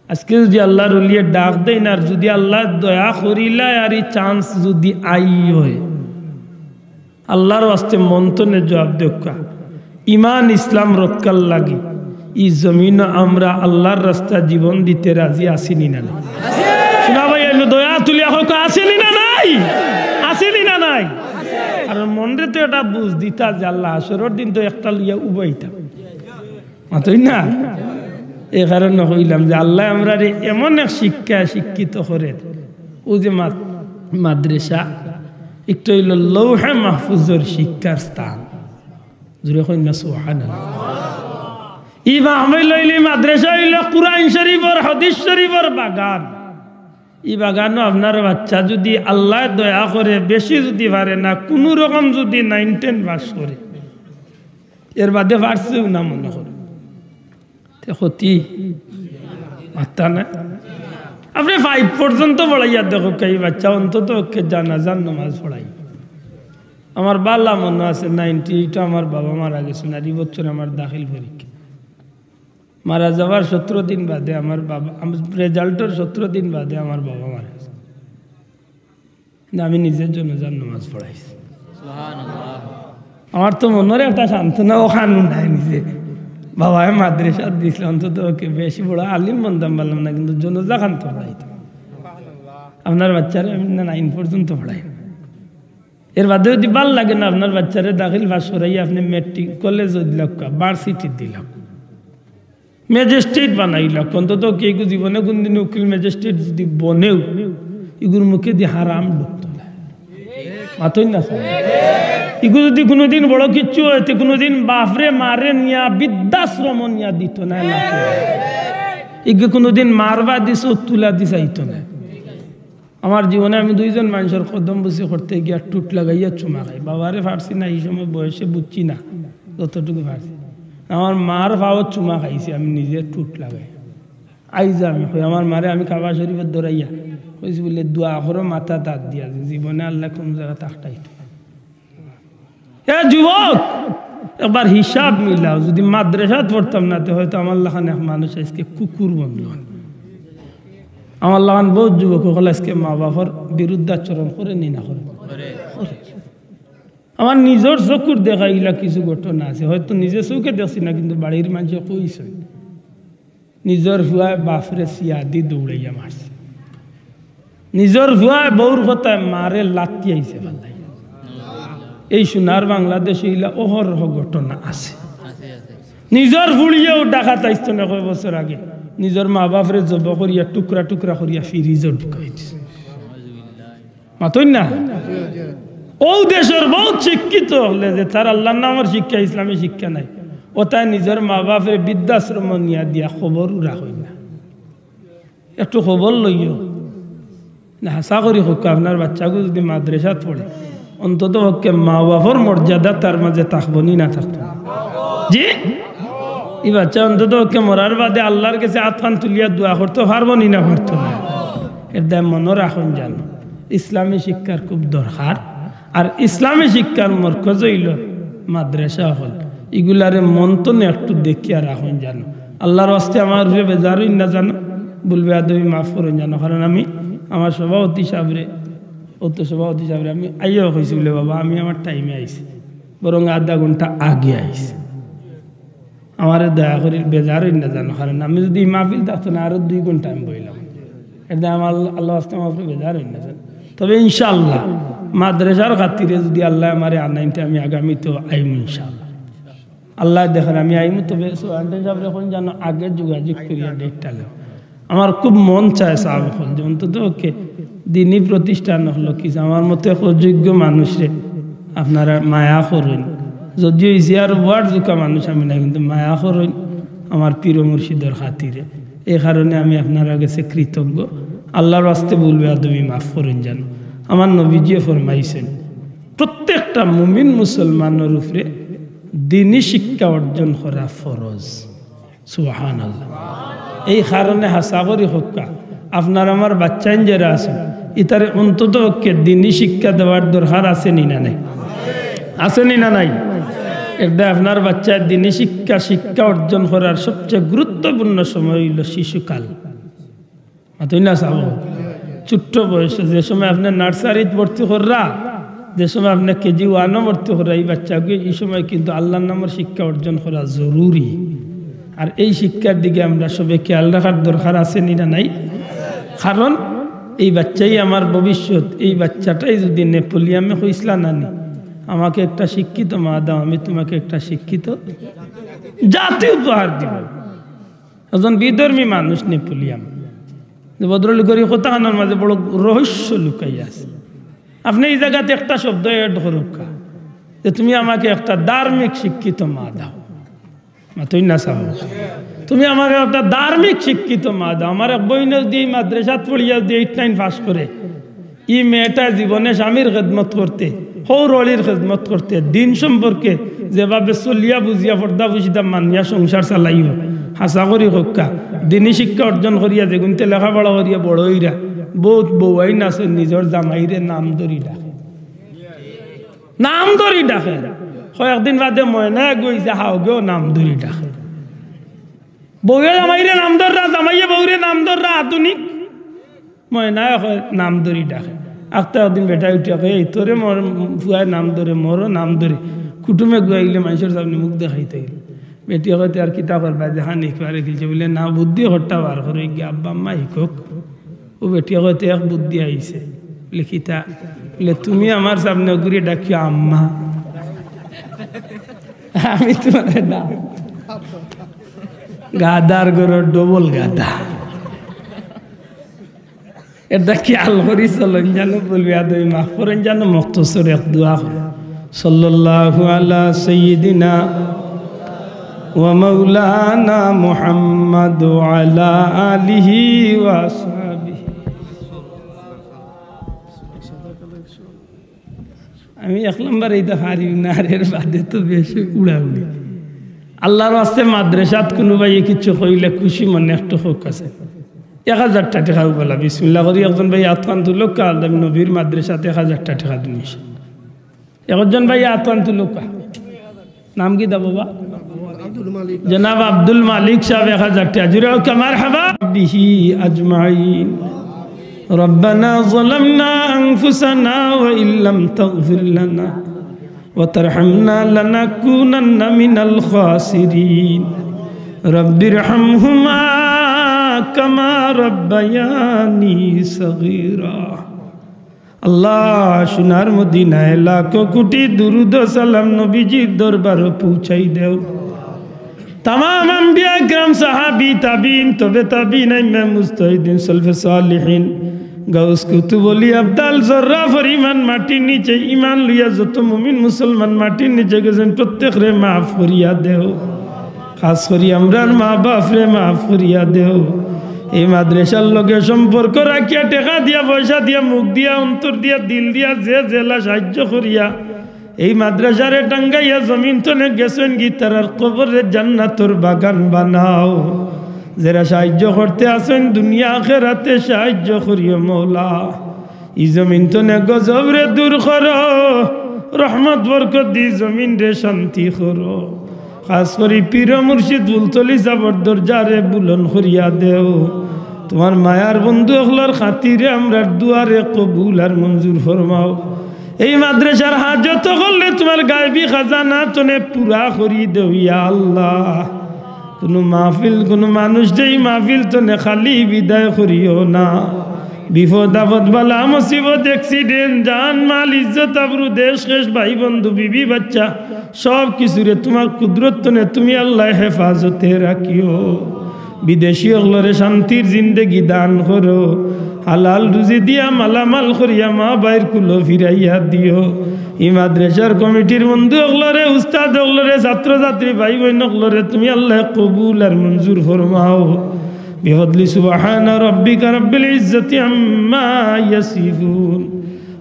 আজকে যদি আল্লাহর অলিয়ে ডাক দেয় না, আর যদি আল্লাহ দয়া করিলায় আর এই চান্স যদি আই হয়, আল্লাহর আস্তে মন্থনে জবাব দেখা ইমান ইসলাম রক্ষার লাগে এই জমিন আমরা আল্লাহর রাস্তা জীবন দিতে রাজি আসিনি না? শোনা ভাই এলো দয়া তুলিয়া হোক, আসেনি না নাই? আসেনি না নাই? আর মনে তো এটা বুঝ দিতা যে আল্লাহ আসরের দিন তো একটা লইয়া উবাইতা মাতই না। এই কারণে হইলাম যে আল্লাহ আমরা এমন এক শিক্ষা শিক্ষিত করে, ও যে মাদ্রাসা একটু হইল লৌহে মাহফুজের শিক্ষার স্থান। জুড়ে কই না সুবহানাল্লাহ। ই মাহফিল হইলে মাদ্রাসা হইল কুরআন শরীফের হাদিস শরীফের বাগান। এই বাগানও আপনার বাচ্চা যদি আল্লাহ দয়া করে বেশি যদি পারে না, কোনো রকম যদি 9-10 পাস করে, এর বাদে পারছেও না মনে করে ক্ষতি মাত্রা না। আপনি 5 পর্যন্ত পড়াইয়া দেখো এই বাচ্চা অন্তত জানাজার নামাজ পড়াই। আমার বাল্লা মনে আছে 98 আমার বাবা মারা গেছেন, আর এই বছর আমার দাখিল পরীক্ষা। মারা যাওয়ার 17 দিন বাদে আমার বাবা, রেজাল্টের 17 দিন বাদে আমার বাবা মারা গেছে। আমি নিজের জন্য যার নামাজ পড়াইছি। আমার তো মনের একটা সান্ত্বনা ও কানুন নাই, নিজে বাবা মাদ্রাসা দিয়েছিল, অন্তত ওকে বেশি বড় আলিম বলতাম পারলাম না, কিন্তু জনজা খান তো পড়াইতাম। আপনার বাচ্চারা আমি 9 পর্যন্ত পড়াই। এর বাদে যদি ভাল লাগে না আপনার বাচ্চারে দাখিল পাস করাই, আপনি মেট্রিক কলেজ দিলাম, ভার্সিটি দিলাম, ম্যাজিস্ট্রেট বানাইলাম, অন্তত কে জীবনে কোনদিন উকিল ম্যাজিস্ট্রেট যদি বনেও এগুলোর মুখে দিয়ে হারাম ঢুকতো না। মাতই না স্যার, এগুলো যদি কোনোদিন বড় কিচ্ছু হইতে কোনোদিন বাপরে মারে নিয়া বৃদ্ধাশ্রম নিয়া দিত না, এগুলো কোনোদিন মারবা দিস তুলা দিস আইত না। আমার জীবনে আমি 2 জন মানুষের কদম বসে করতে গিয়া টুট লাগাইয়া চুমা খাই। বাবারে ফারছি না, এই সময় বয়সে বুঝছি না, যতটুকু ফারছি। আমার মার ভাওয়ার চুমা খাইছি আমি নিজে টুট লাগাই। আইজা আমি আমার মারে আমি কাবা শরীফের দৌড়াইয়া কইছি বলে দোয়া করো মাথা দাঁত দিয়া, জীবনে আল্লাহ কোন জায়গা তাকটাইতো। এ যুবক, একবার হিসাব মিলাও, যদি মাদ্রাসাত পড়তাম না তো হয়তো আমার লাখান এক মানুষ আজকে কুকুর বন্ধু। আমার লাগান বহুত যুবক হল আজকে মা বাবার বিরুদ্ধাচরণ করে নি না করে। আমার নিজের চকুর দেখা ইলা কিছু ঘটনা আছে, হয়তো নিজে চৌকে দেখছি না, কিন্তু বাড়ির মানুষে কইছে নিজের ভুয়ায় বাপরে সিয়া দি দৌড়াইয়া মারছে, নিজের ভুয়ায় বউর কথায় মারে লাত্তি আইছে পাল্লাই। এই সোনার বাংলাদেশে ইলা অহরহ ঘটনা আছে। নিজের ভুড়িয়েও ডাকাত আইতো না কয় বছর আগে, নিজের মা বাপরে জব করিয়া টুকরা টুকরা করিয়া ফ্রিজে ঢুকাই দিছে। মাতই না, ও দেশের বহুত শিক্ষিত হলে যে তার আল্লাহর নামের শিক্ষা ইসলামী শিক্ষা নাই, ও তাই নিজের মা বাপের বৃদ্ধাশ্রম নিয়া দিয়া খবরও রাখই না। একটু খবর লইও না, হাসা করি হোক আপনার বাচ্চাকে যদি মাদ্রাসাত পড়ে, অন্তত পক্ষে মা বাবার মর্যাদা তার মাঝে থাকবো নি না থাকতো জি। এই বাচ্চা অন্তত পক্ষে মরার বাদে আল্লাহর কাছে আতফান তুলিয়া দোয়া করতে পারবো নি না পারতো না। এর দায় মনে রাখুন, জানো ইসলামী শিক্ষার খুব দরকার। আর ইসলামী শিক্ষার মরকজ হইল মাদ্রাসা হল, এগুলারে মন্তনে একটু দেখিয়া রাখুন জানো। আল্লাহর হস্তে আমার বেজারই না জানো, বলবে আদবি মাফ করুন জানো। কারণ আমি আমার সভাপতি সাহেবরে সভাপতি সাহেবরে আমি আইয়া হয়েছি বলে বাবা আমি আমার টাইমে আইছি, বরং আধা ঘন্টা আগে আইছি, আমার দয়া করি বেজারই না জানো। কারণ আমি যদি মাহফিল থাকতো না আরো 2 ঘন্টা আমি বইলাম, এটা আমার আল্লাহ হস্তে আমার বেজারই না জানো। তবে ইনশাআল্লাহ মাদ্রাসার খাতিরে যদি আল্লাহ আমারে আনাইতে আমি আগামী তো আইম ইনশাআল্লাহ। আল্লাহ দেখেন আমি আইম, তবে সোহানটা সাহেব এখন জানো আগে যোগাযোগ করিয়া ডেটটা লো। আমার খুব মন চায় সাহেব এখন যে অন্তত ওকে দিনই প্রতিষ্ঠান হলো কি আমার মতো অযোগ্য মানুষরে আপনারা মায়া করুন। যদিও ইজিয়ার ওয়ার্ড জোকা মানুষ আমি না, কিন্তু মায়া করুন আমার পীর মুর্শিদের খাতিরে। এই কারণে আমি আপনারা কাছে কৃতজ্ঞ। আল্লাহর রাস্তে বলবে তুমি মাফ করুন জানো। আমার নবীজিও ফরমাইছেন প্রত্যেকটা মুমিন মুসলমানের উপরে দিনী শিক্ষা অর্জন করা ফরজ। সুবহানাল্লাহ। এই কারণে হাসা করি হক্কা আপনার আমার বাচ্চাইন যারা আছে ইতারে অন্তত দিনী শিক্ষা দেওয়ার দরকার আছে নি না নাই? আছে নি না নাই? এটা আপনার বাচ্চার দিনী শিক্ষা অর্জন করার সবচেয়ে গুরুত্বপূর্ণ সময় হইল শিশুকাল। তুই না চাব ছোট্ট বয়সে যে সময় আপনি নার্সারিত ভর্তি কররা, যে সময় আপনি কেজি 1 ভর্তি করা, এই বাচ্চাকে এই সময় কিন্তু আল্লাহর নামের শিক্ষা অর্জন করা জরুরি। আর এই শিক্ষার দিকে আমরা সবাই খেয়াল রাখার দরকার আছে নি না নাই? কারণ এই বাচ্চাই আমার ভবিষ্যৎ। এই বাচ্চাটাই যদি নেপোলিয়ামে হইসলা নানি আমাকে একটা শিক্ষিত মা দাও, আমি তোমাকে একটা শিক্ষিত জাতি উপহার দিব। একজন বিধর্মী মানুষ নেপোলিয়াম ভদ্রলোকের কথাখানোর মাঝে বড় রহস্য লুকাই আছে। আপনি এই জায়গাতে একটা শব্দ এড করুকা যে তুমি আমাকে একটা ধার্মিক শিক্ষিত মা দাও। তুই না চাও তুমি আমাকে একটা ধার্মিক শিক্ষিত মা দাও। আমার এক বইন দিয়ে মাদ্রাসাত পড়িয়া দিয়ে 8, 9 পাস করে ই মেয়েটা জীবনে স্বামীর খেদমত করতে, হৌরলির খেদমত করতে, দিন সম্পর্কে যেভাবে চলিয়া বুঝিয়া পর্দা বুঝিদা মানিয়া সংসার চালাইব, হাসা করি হক্কা দিনী শিক্ষা অর্জন করিয়া যেগুনতে লেখাপড়া করিয়া বড় হইরা বহুত বউয়াইন আছে নিজের জামাইরে নাম ধরি ডাকে, নাম ধরি ডাকে। কয়েকদিন বাদে ময়না গইছে হাওগেও নাম ধরি ডাকে। বউয়ে জামাইরে নাম ধররা, জামাইয়ে বউরে নাম ধররা আধুনিক। ময়না নাম ধরি ডাকে। আখতা একদিন বেটা উঠিয়া কে এই তোরে মোর ফুয়ায় নাম ধরে, মোরও নাম ধরে। কুটুমে গুয়াইলে মানুষের সামনে মুখ দেখাইতে গেল। বেটিয়া হয়তো আর কিতা করবা দেখা নিকবারে খেলছে বলে না বুদ্ধি হট্টা বার করে গিয়ে আব্বা আম্মা শিকক। ও বেটিয়া হয়তো এক বুদ্ধি আইছে বলে কিতা বলে তুমি আমার সামনে ঘুরে ডাকিও আম্মা, আমি তোমার ডাক। গাদার গরো ডবল গাদা। এটা খেয়াল করি চলেন জানো বলবি আদমি মাফ করেন জানো। মখতসর এক দোয়া সাল্লাল্লাহু আলা সাইয়্যিদিনা ওয়া মাওলানা মুহাম্মাদ ওয়া আলা আলিহি ওয়া আসহাবিহি। আমি 1 নম্বর এইটা হারি না, এর বাদে তো বেশি উড়াউড়ি। আল্লাহর রাস্তে মাদ্রাসাত কোনো ভাই কিছু কইলে খুশি মনে একটা হোক আছে 1000 টাকা বলা বিসমিল্লাহ করি একজন ভাই আতকান তুলো কাল নবীর মাদ্রাসাতে 1000 টাকা দিনিস। একজন ভাই আতকান তুলো কা নাম কি দা বাবা? জনাব আব্দুল মালিক সাহেব 1000 টাকা জুড়ে কা মারহাবা বিহি আজমাইন। ربنا ظلمنا أنفسنا وإن لم تغفر لنا وترحمنا لنكونن من الخاسرين رب ارحمهما كما ربياني صغيرا। আল্লাহ সোনার মদিনায় লাখো কোটি দুরুদ সালাম নবীজির দরবারে পৌঁছাই দেও। तमाम अंबिया کرام সাহাবী তাবিন তবে তাবিন ইমাম মুজতাহিদিন সালফে সালিহিন গাউস কুতুব ওলি আবদাল জর্রা ফরিমান মাটির নিচে ঈমান লইয়া যত মুমিন মুসলমান মাটির নিচে গেছেন প্রত্যেকরে মাফ করিয়া দেও। খাস করি আমরার মা বাপ রে মাফ করিয়া দেও। এই মাদ্রাসার লগে সম্পর্ক রাখিয়া টাকা দিয়া পয়সা দিয়া মুখ দিয়া অন্তর দিয়া দিল দিয়া যে জেলা সাহায্য করিয়া এই মাদ্রাসারে টাঙ্গাইয়া জমিন তনে গেছেন গীতার কবরে জান্নাতর বাগান বানাও। যারা সাহায্য করতে আসেন দুনিয়া আখিরাতে সাহায্য করিও মৌলা। এই জমিন তনে গজব রে দূর করো, রহমত বরকত দি জমিন রে শান্তি করো। খাস করি পীর মুর্শিদ বুলতলি সাবর দরজারে বুলন করিয়া দেও। তোমার মায়ার বন্ধু হলার খাতিরে আমরা দুয়ারে কবুল আর মঞ্জুর ফরমাও। এই মাদ্রাসার হাজত করলে তোমার গায়বী খাজানা তনে পুরা করি দেও ইয়া আল্লাহ। কোনো মাহফিল কোনো মানুষ যেই মাহফিল তনে খালি বিদায় করিও না। বিপদ আপদ বালা মুসিবত অ্যাক্সিডেন্ট জান মাল ইজ্জত আবরু দেশ শেষ ভাই বন্ধু বিবি বাচ্চা সব কিছুরে তোমার কুদরত তনে তুমি আল্লাহ হেফাজতে রাখিও বিদেশি অগলরে শান্তির জিন্দেগি দান করো হালাল রুজি দিয়া মালামাল করিয়া মা বাইর কুলো ফিরাইয়া দিও ই মাদ্রাসার কমিটির বন্ধু অগলরে উস্তাদ অগলরে ছাত্র ছাত্রী ভাই বোন অগলরে তুমি আল্লাহ কবুল আর মঞ্জুর ফরমাও বিফদলি সুবহানা রাব্বিকা রাব্বিল ইজ্জাতি আম্মা ইয়াসিফুন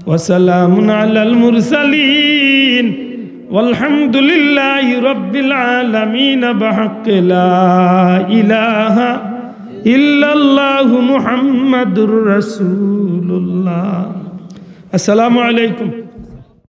ওয়া সালামুন আলাল মুরসালিন والحمد لله رب العالمين بحق لا إله إلا الله محمد رسول الله السلام عليكم